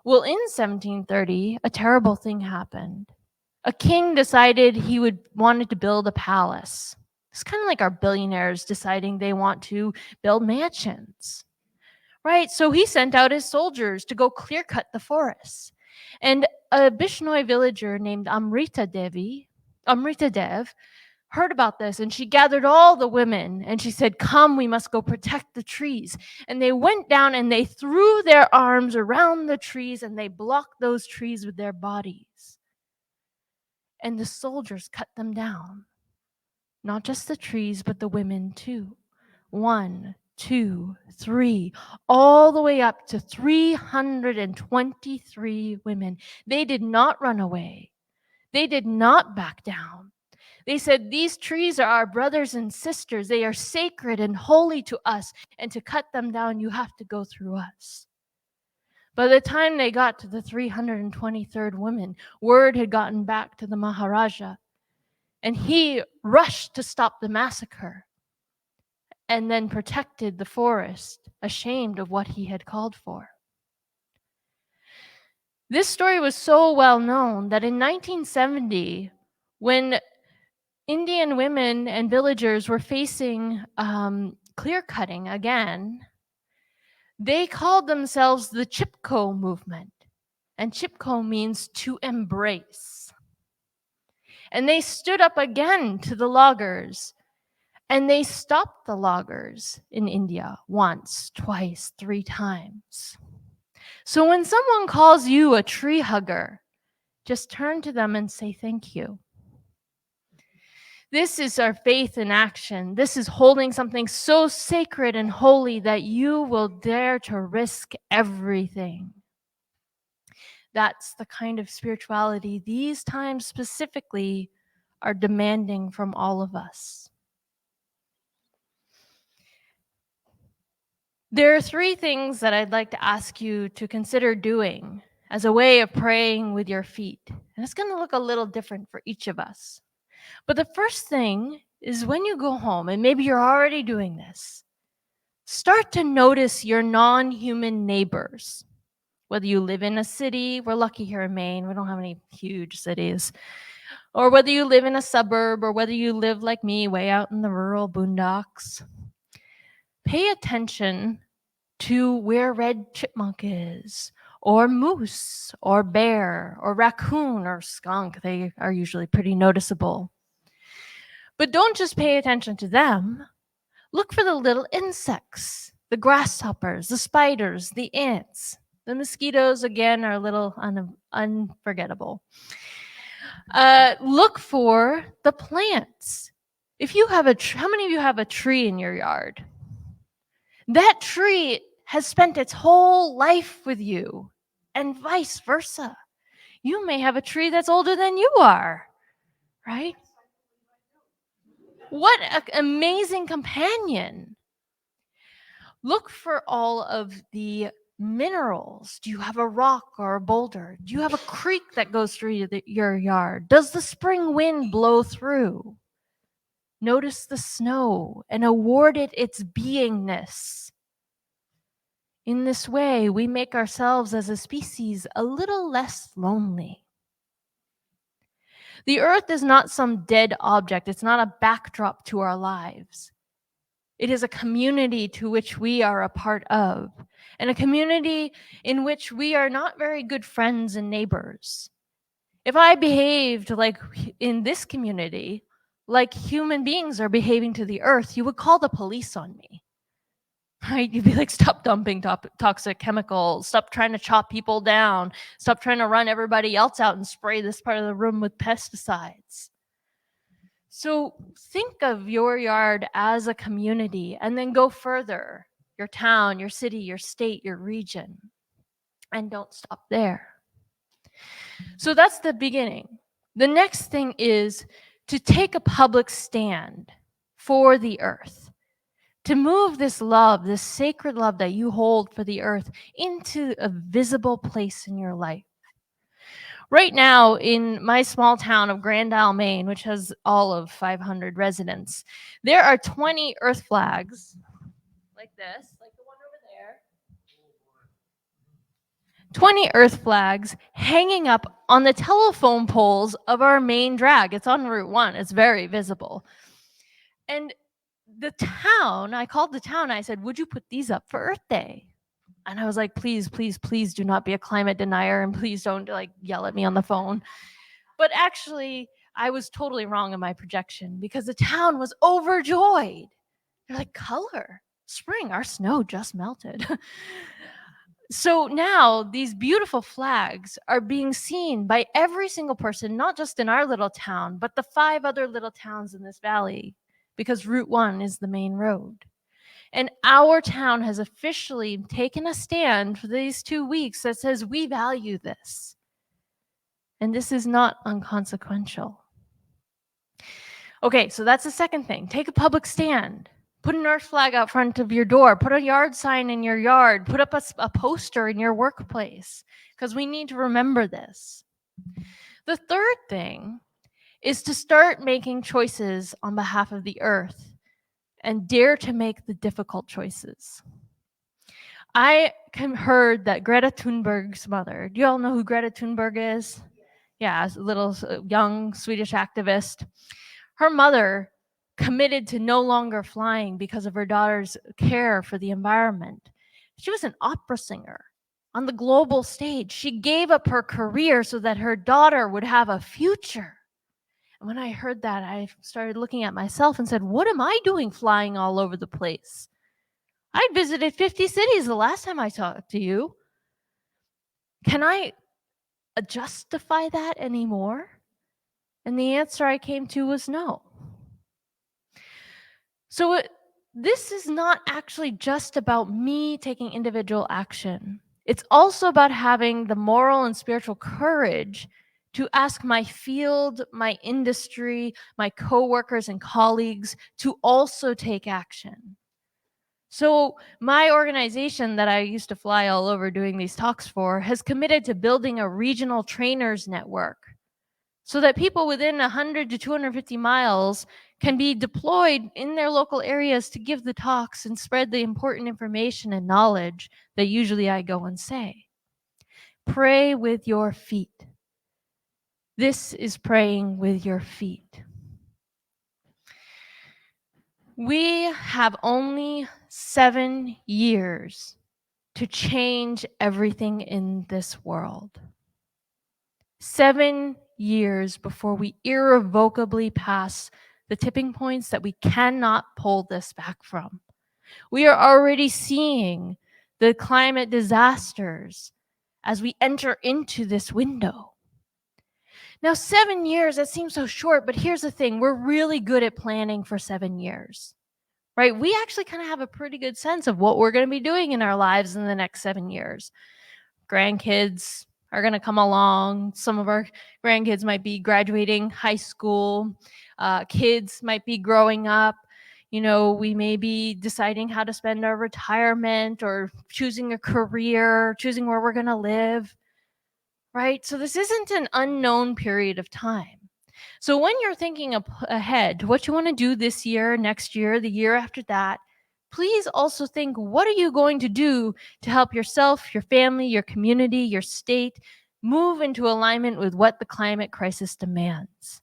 Well, in 1730, a terrible thing happened. A king decided he wanted to build a palace. It's kind of like our billionaires deciding they want to build mansions, right? So he sent out his soldiers to go clear cut the forests. And a Bishnoi villager named Amrita Dev, heard about this, and she gathered all the women and she said, "Come, we must go protect the trees." And they went down and they threw their arms around the trees and they blocked those trees with their bodies. And the soldiers cut them down. Not just the trees, but the women too. 1, 2, 3, all the way up to 323 women. They did not run away. They did not back down. They said, "These trees are our brothers and sisters. They are sacred and holy to us. And to cut them down, you have to go through us." By the time they got to the 323rd woman, word had gotten back to the Maharaja. And he rushed to stop the massacre and then protected the forest, ashamed of what he had called for. This story was so well known that in 1970, when Indian women and villagers were facing clear cutting again, they called themselves the Chipko movement. And Chipko means to embrace. And they stood up again to the loggers. And they stopped the loggers in India once, twice, 3 times. So when someone calls you a tree hugger, just turn to them and say thank you. This is our faith in action. This is holding something so sacred and holy that you will dare to risk everything. That's the kind of spirituality these times specifically are demanding from all of us. There are 3 things that I'd like to ask you to consider doing as a way of praying with your feet. And it's going to look a little different for each of us. But the first thing is when you go home, and maybe you're already doing this, start to notice your non-human neighbors. Whether you live in a city, we're lucky here in Maine, we don't have any huge cities, or whether you live in a suburb, or whether you live like me way out in the rural boondocks. Pay attention to where red chipmunk is, or moose, or bear, or raccoon, or skunk. They are usually pretty noticeable. But don't just pay attention to them. Look for the little insects, the grasshoppers, the spiders, the ants. The mosquitoes, again, are a little unforgettable. Look for the plants. If you have how many of you have a tree in your yard? That tree has spent its whole life with you, and vice versa. You may have a tree that's older than you are, right? What an amazing companion. Look for all of the minerals. Do you have a rock or a boulder? Do you have a creek that goes through your yard? Does the spring wind blow through? Notice the snow and award it its beingness. In this way, we make ourselves as a species a little less lonely. The earth is not some dead object. It's not a backdrop to our lives. It is a community to which we are a part of, and a community in which we are not very good friends and neighbors. If I behaved like in this community, like human beings are behaving to the earth, you would call the police on me. Right? You'd be like, stop dumping toxic chemicals, stop trying to chop people down, stop trying to run everybody else out and spray this part of the room with pesticides. So think of your yard as a community, and then go further, your town, your city, your state, your region, and don't stop there. So that's the beginning. The next thing is to take a public stand for the earth. To move this love, this sacred love that you hold for the earth, into a visible place in your life. Right now, in my small town of Grand Isle, Maine, which has all of 500 residents, there are 20 earth flags like this, like the one over there. 20 earth flags hanging up on the telephone poles of our main drag. It's on Route 1. It's very visible. And the town, I called the town, I said, would you put these up for Earth Day? And I was like, please, please, please do not be a climate denier, and please don't like yell at me on the phone. But actually, I was totally wrong in my projection, because the town was overjoyed. They're like, color, spring, our snow just melted. So now these beautiful flags are being seen by every single person, not just in our little town, but the 5 other little towns in this valley, because Route 1 is the main road. And our town has officially taken a stand for these 2 weeks that says we value this. And this is not inconsequential. Okay, so that's the second thing. Take a public stand. Put an earth flag out front of your door. Put a yard sign in your yard. Put up a poster in your workplace, because we need to remember this. The third thing is to start making choices on behalf of the earth and dare to make the difficult choices. I heard that Greta Thunberg's mother, do you all know who Greta Thunberg is? Yeah, a little young Swedish activist. Her mother committed to no longer flying because of her daughter's care for the environment. She was an opera singer on the global stage. She gave up her career so that her daughter would have a future. And when I heard that, I started looking at myself and said, what am I doing flying all over the place? I visited 50 cities the last time I talked to you. Can I justify that anymore? And the answer I came to was no. So this is not actually just about me taking individual action. It's also about having the moral and spiritual courage to ask my field, my industry, my coworkers and colleagues to also take action. So my organization that I used to fly all over doing these talks for has committed to building a regional trainers network so that people within 100 to 250 miles can be deployed in their local areas to give the talks and spread the important information and knowledge that usually I go and say. Pray with your feet. This is praying with your feet. We have only 7 years to change everything in this world. 7 years before we irrevocably pass the tipping points that we cannot pull this back from. We are already seeing the climate disasters as we enter into this window. Now, 7 years, that seems so short, but here's the thing. We're really good at planning for 7 years, right? We actually kind of have a pretty good sense of what we're going to be doing in our lives in the next 7 years. Grandkids are going to come along. Some of our grandkids might be graduating high school. Kids might be growing up. You know, we may be deciding how to spend our retirement or choosing a career, choosing where we're going to live, right? So this isn't an unknown period of time. So when you're thinking ahead to what you want to do this year, next year, the year after that, please also think, what are you going to do to help yourself, your family, your community, your state move into alignment with what the climate crisis demands?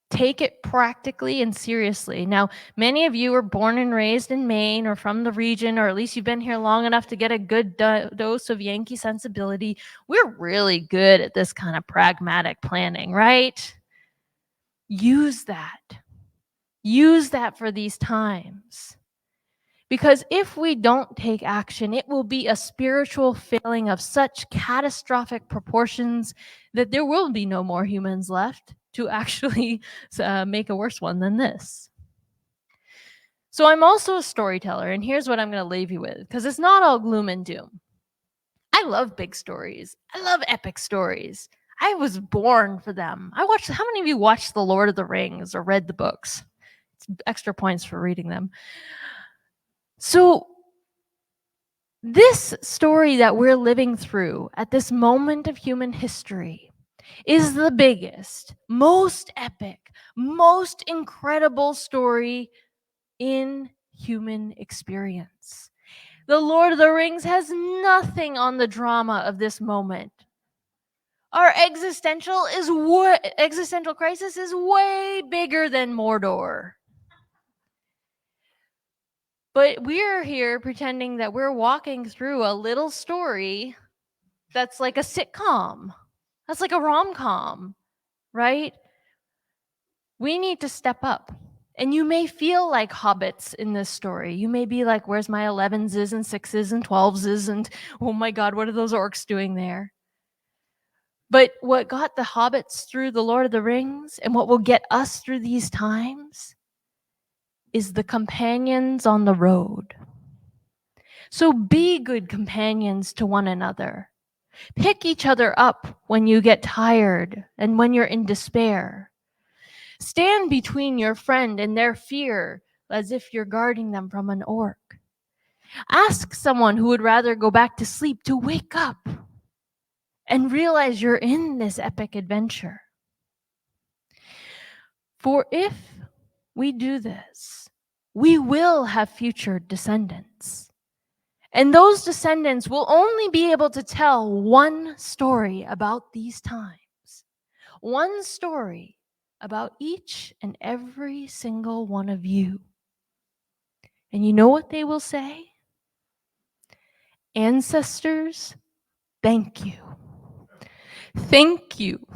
Take it practically and seriously. Now, many of you were born and raised in Maine or from the region, or at least you've been here long enough to get a good dose of Yankee sensibility. We're really good at this kind of pragmatic planning, right? Use that. Use that for these times. Because if we don't take action, it will be a spiritual failing of such catastrophic proportions that there will be no more humans left to actually make a worse one than this. So I'm also a storyteller, and here's what I'm going to leave you with, because it's not all gloom and doom. I love big stories. I love epic stories. I was born for them. How many of you watched The Lord of the Rings or read the books? It's extra points for reading them. So this story that we're living through at this moment of human history is the biggest, most epic, most incredible story in human experience. The Lord of the Rings has nothing on the drama of this moment. Our existential crisis is way bigger than Mordor. But we're here pretending that we're walking through a little story that's like a sitcom. That's like a rom-com, right? We need to step up. And you may feel like hobbits in this story. You may be like, where's my 11s and 6s and 12s? And oh my God, what are those orcs doing there? But what got the hobbits through The Lord of the Rings and what will get us through these times is the companions on the road. So be good companions to one another. Pick each other up when you get tired and when you're in despair. Stand between your friend and their fear as if you're guarding them from an orc. Ask someone who would rather go back to sleep to wake up and realize you're in this epic adventure. For if we do this, we will have future descendants. And those descendants will only be able to tell one story about these times. One story about each and every single one of you. And you know what they will say? Ancestors, thank you. Thank you.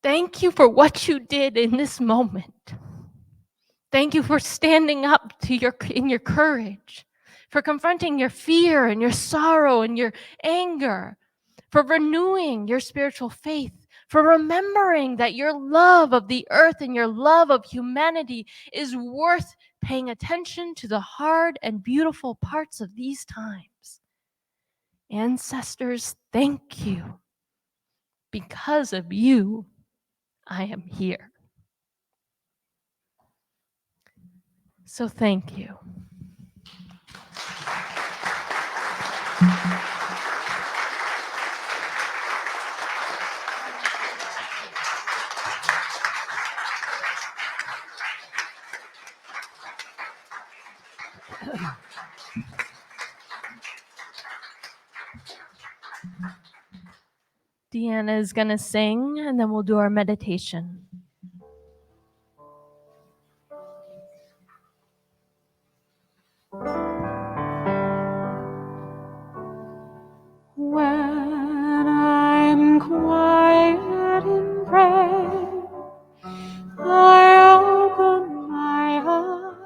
Thank you for what you did in this moment. Thank you for standing up in your courage, for confronting your fear and your sorrow and your anger, for renewing your spiritual faith, for remembering that your love of the earth and your love of humanity is worth paying attention to the hard and beautiful parts of these times. Ancestors, thank you. Because of you, I am here. So thank you. Deanna is going to sing, and then we'll do our meditation. When I'm quiet in prayer, I open my heart.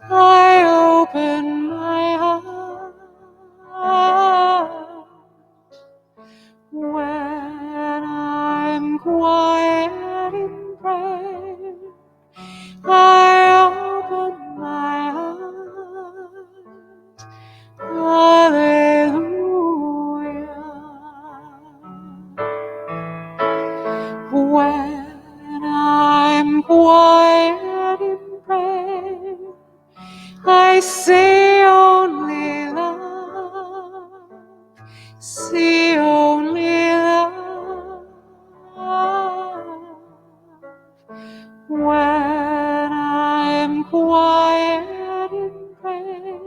I open my heart. When I'm quiet in prayer, I open my heart. Hallelujah. When I'm quiet in prayer, I see only love, see only love. When I'm quiet in prayer,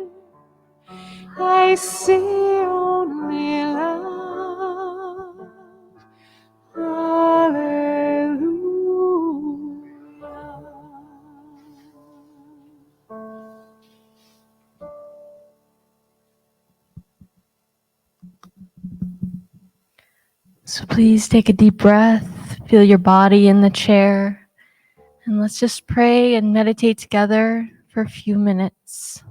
I see only love. Hallelujah. So please take a deep breath, feel your body in the chair, and let's just pray and meditate together for a few minutes.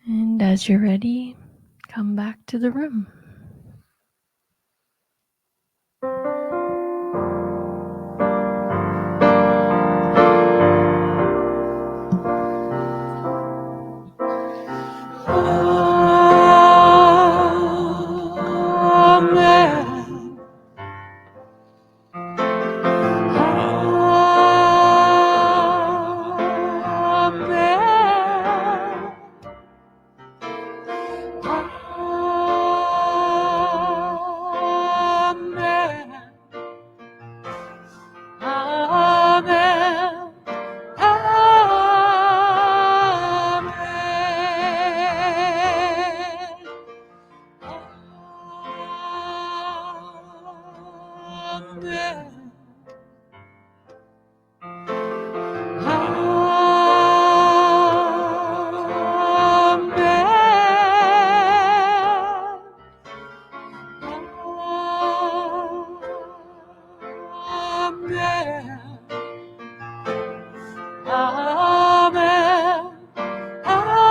And as you're ready, come back to the room. Amen. Amen. Amen. Amen. Amen. Amen. Amen. Amen.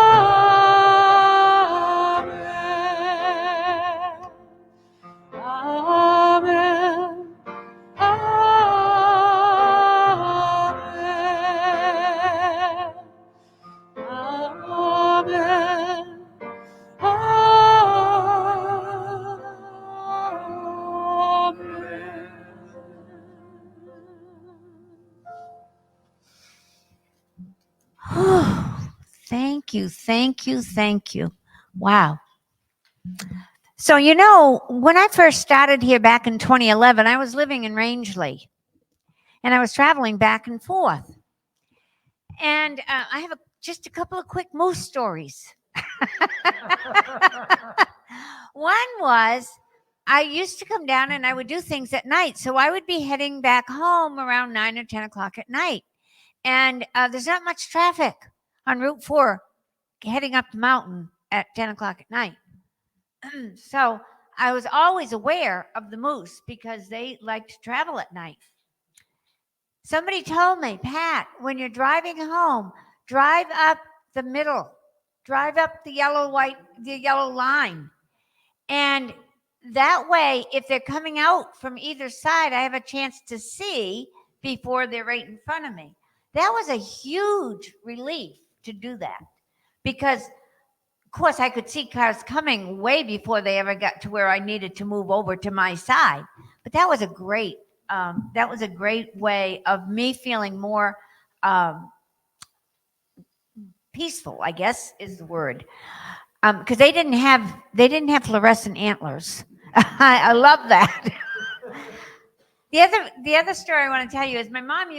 Thank you, thank you, thank you. Wow. So, you know, when I first started here back in 2011, I was living in Rangeley and I was traveling back and forth. And I have just a couple of quick moose stories. One was I used to come down and I would do things at night. So I would be heading back home around 9 or 10 o'clock at night. And there's not much traffic on Route 4 heading up the mountain at 10 o'clock at night. So I was always aware of the moose because they like to travel at night. Somebody told me, Pat, when you're driving home, drive up the middle, drive up the yellow line. And that way, if they're coming out from either side, I have a chance to see before they're right in front of me. That was a huge relief to do that because, of course, I could see cars coming way before they ever got to where I needed to move over to my side. But that was a great way of me feeling more peaceful, I guess is the word. Because they didn't have fluorescent antlers. I love that. The other story I want to tell you is my mom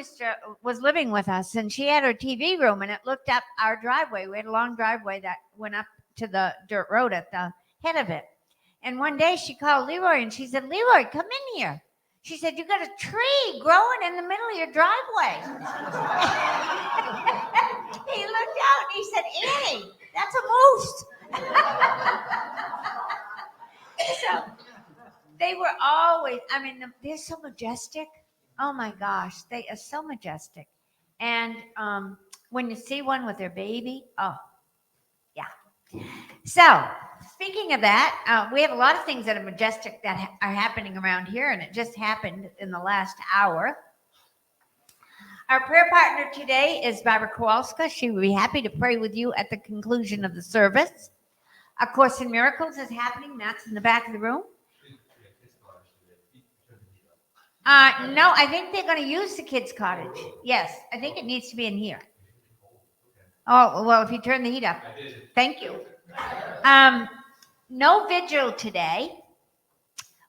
was living with us and she had her TV room and it looked up our driveway. We had a long driveway that went up to the dirt road at the head of it. And one day she called Leroy and she said, Leroy, come in here. She said, you got a tree growing in the middle of your driveway. He looked out and he said, Annie, that's a moose. So they were always, they're so majestic. Oh my gosh, they are so majestic. And when you see one with their baby, oh, yeah. So speaking of that, we have a lot of things that are majestic that are happening around here, and it just happened in the last hour. Our prayer partner today is Barbara Kowalska. She will be happy to pray with you at the conclusion of the service. A Course in Miracles is happening. That's in the back of the room. No, I think they're going to use the kids' cottage. Yes, I think it needs to be in here. Oh, well, if you turn the heat up. Thank you. No vigil today.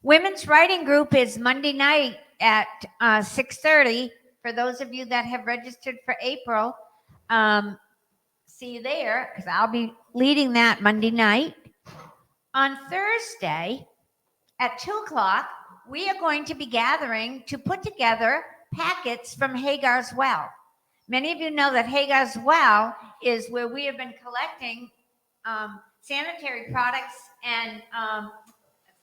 Women's Writing Group is Monday night at 6:30. For those of you that have registered for April, see you there because I'll be leading that Monday night. On Thursday at 2 o'clock, we are going to be gathering to put together packets from Hagar's Well. Many of you know that Hagar's Well is where we have been collecting sanitary products and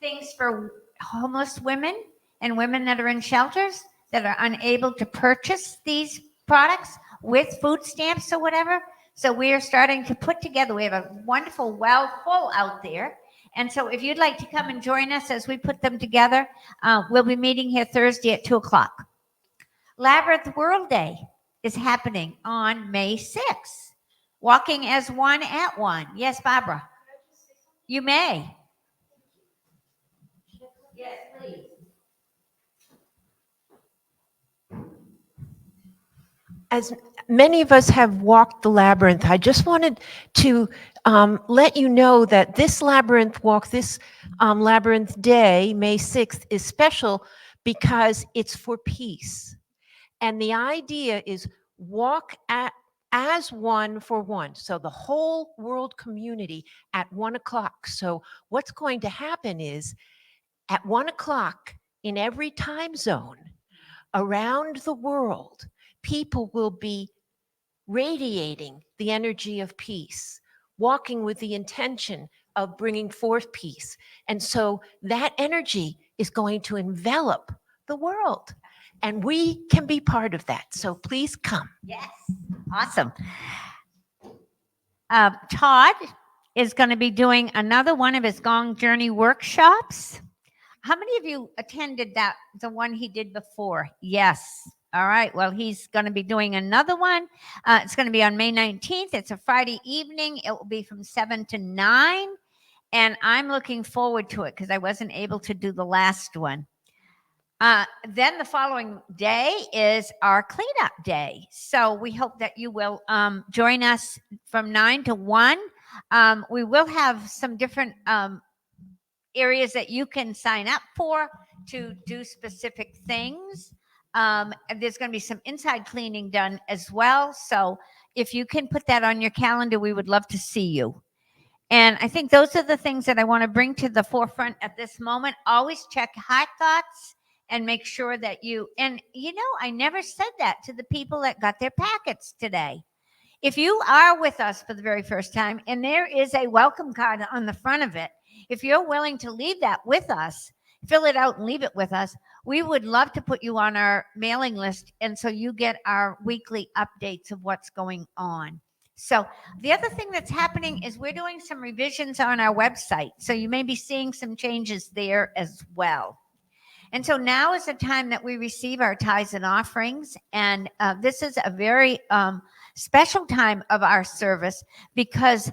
things for homeless women and women that are in shelters that are unable to purchase these products with food stamps or whatever. So we are starting to put together, we have a wonderful well full out there. And so if you'd like to come and join us as we put them together, we'll be meeting here Thursday at 2 o'clock. Labyrinth World Day is happening on May 6th. Walking as one at one. Yes, Barbara. You may. Yes, please. As many of us have walked the labyrinth, I just wanted to let you know that this labyrinth walk, this labyrinth day, May 6th, is special because it's for peace. And the idea is walk as one for one. So the whole world community at 1 o'clock. So what's going to happen is at 1 o'clock in every time zone around the world, people will be radiating the energy of peace, walking with the intention of bringing forth peace. And so that energy is going to envelop the world. And we can be part of that. So please come. Yes. Awesome. Todd is going to be doing another one of his Gong Journey workshops. How many of you attended the one he did before? Yes. All right. Well, he's going to be doing another one. It's going to be on May 19th. It's a Friday evening. It will be from 7 to 9. And I'm looking forward to it because I wasn't able to do the last one. Then the following day is our cleanup day. So we hope that you will join us from 9 to 1. We will have some different areas that you can sign up for to do specific things. And there's going to be some inside cleaning done as well. So if you can put that on your calendar, we would love to see you. And I think those are the things that I want to bring to the forefront at this moment. Always check Heart Thoughts and make sure that and I never said that to the people that got their packets today. If you are with us for the very first time and there is a welcome card on the front of it, if you're willing to leave that with us, fill it out and leave it with us, we would love to put you on our mailing list. And so you get our weekly updates of what's going on. So the other thing that's happening is we're doing some revisions on our website. So you may be seeing some changes there as well. And so now is the time that we receive our tithes and offerings. And this is a very special time of our service because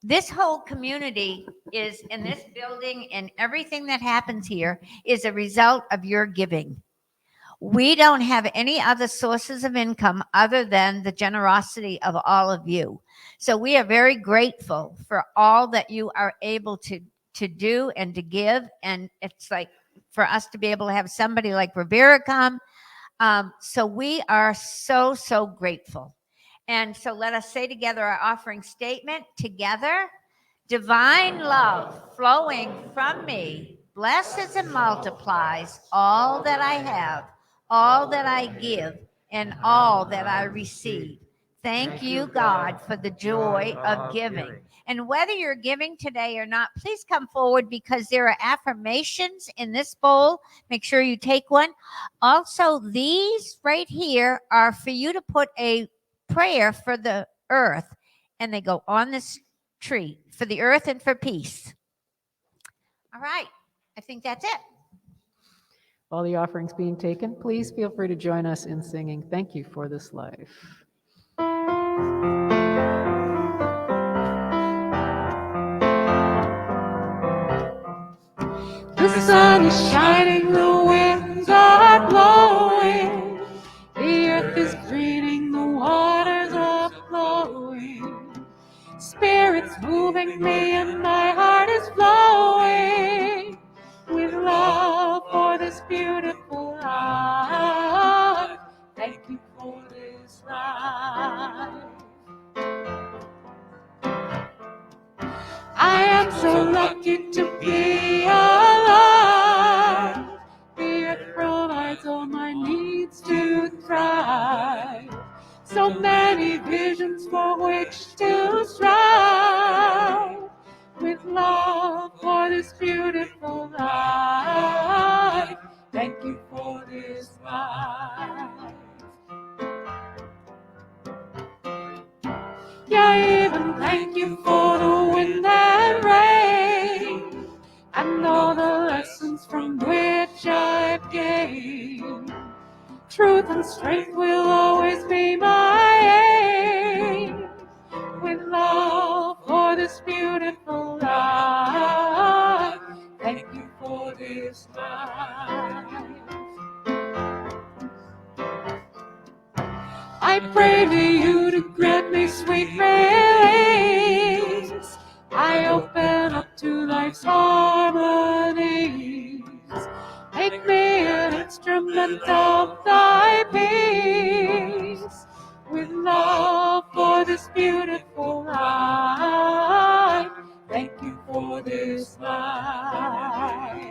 this whole community is in this building, and everything that happens here is a result of your giving. We don't have any other sources of income other than the generosity of all of you. So we are very grateful for all that you are able to do and to give. And it's like for us to be able to have somebody like Rivera come. So we are so, so grateful. And so let us say together our offering statement together. Divine love flowing from me blesses and multiplies all that I have, all that I give, and all that I receive. Thank you, God, for the joy of giving. And whether you're giving today or not, please come forward because there are affirmations in this bowl. Make sure you take one. Also, these right here are for you to put a prayer for the earth, and they go on this tree for the earth and for peace. All right. I think that's it. While the offering's being taken, please feel free to join us in singing Thank You for This Life. The sun is shining, the winds are blowing, the earth is greening, the waters are flowing. Spirit's moving me and my heart is flowing with love for this beautiful life. Thank you for this life. I am so lucky to be alive. The earth provides all my needs to thrive. So many visions for which to strive. With love for this beautiful life. Thank you for this life. Yeah, even thank you for the wind and rain and all the lessons from which I've gained. Truth and strength will always be my aim. With love for this beautiful life. Thank you for this life. I pray to you to grant me sweet release. I open up to life's harmonies. Make me an instrument of thy peace. With love for this beautiful life. Thank you for this life.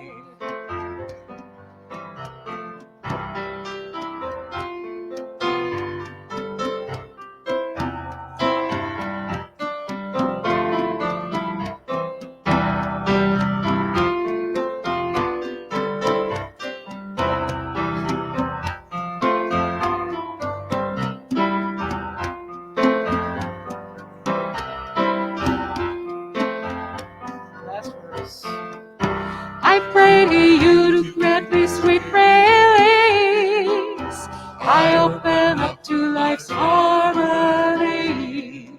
I pray to you to grant me sweet release. I open up to life's harmonies.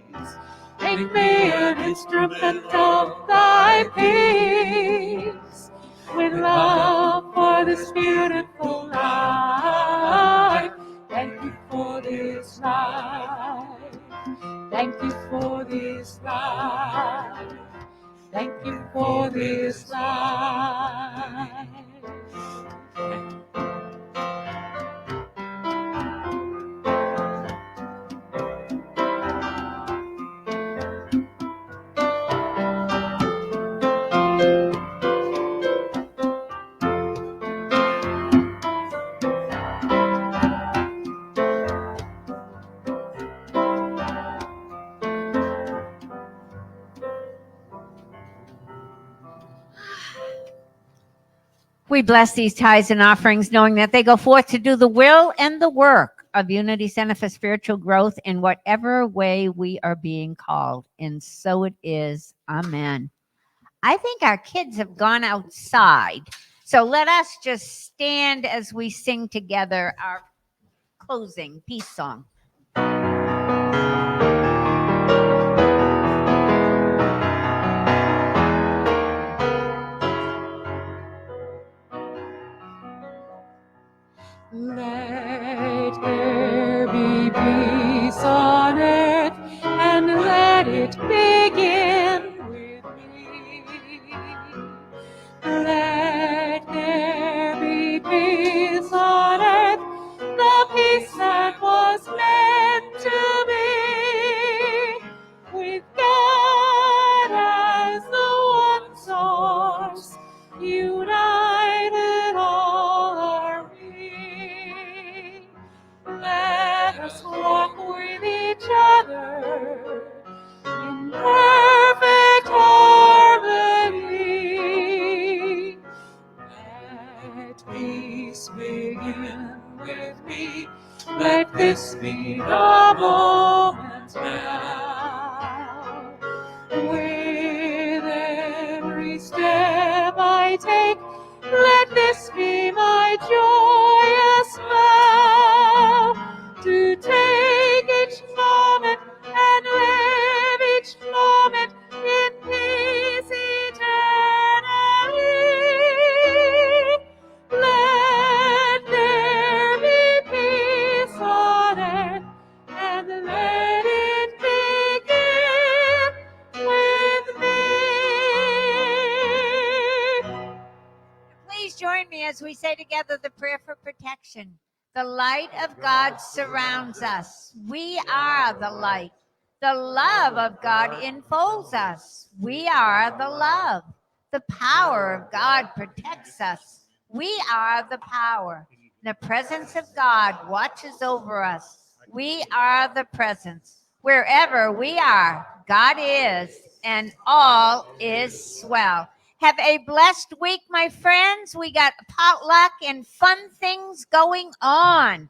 Make me an instrument of thy peace. With love for this beautiful life. We bless these tithes and offerings, knowing that they go forth to do the will and the work of Unity Center for Spiritual Growth in whatever way we are being called. And so it is. Amen. I think our kids have gone outside. So let us just stand as we sing together our closing peace song. Let there be peace on earth, and let it begin with me. Let there be peace on earth, the peace that was meant to be, with God as the one source, united all are we. Let us walk with each other in perfect harmony. Let peace begin with me. Let this be the moment now. With every step I take, let this be my joyous vow, to take each moment and live each moment in peace eternally. Let there be peace on earth, and let it begin with me. Please join me as we say together the prayer for protection. The light of God surrounds us. We are the light. The love of God enfolds us. We are the love. The power of God protects us. We are the power. The presence of God watches over us. We are the presence. Wherever we are, God is, and all is swell. Have a blessed week, my friends. We got potluck and fun things going on.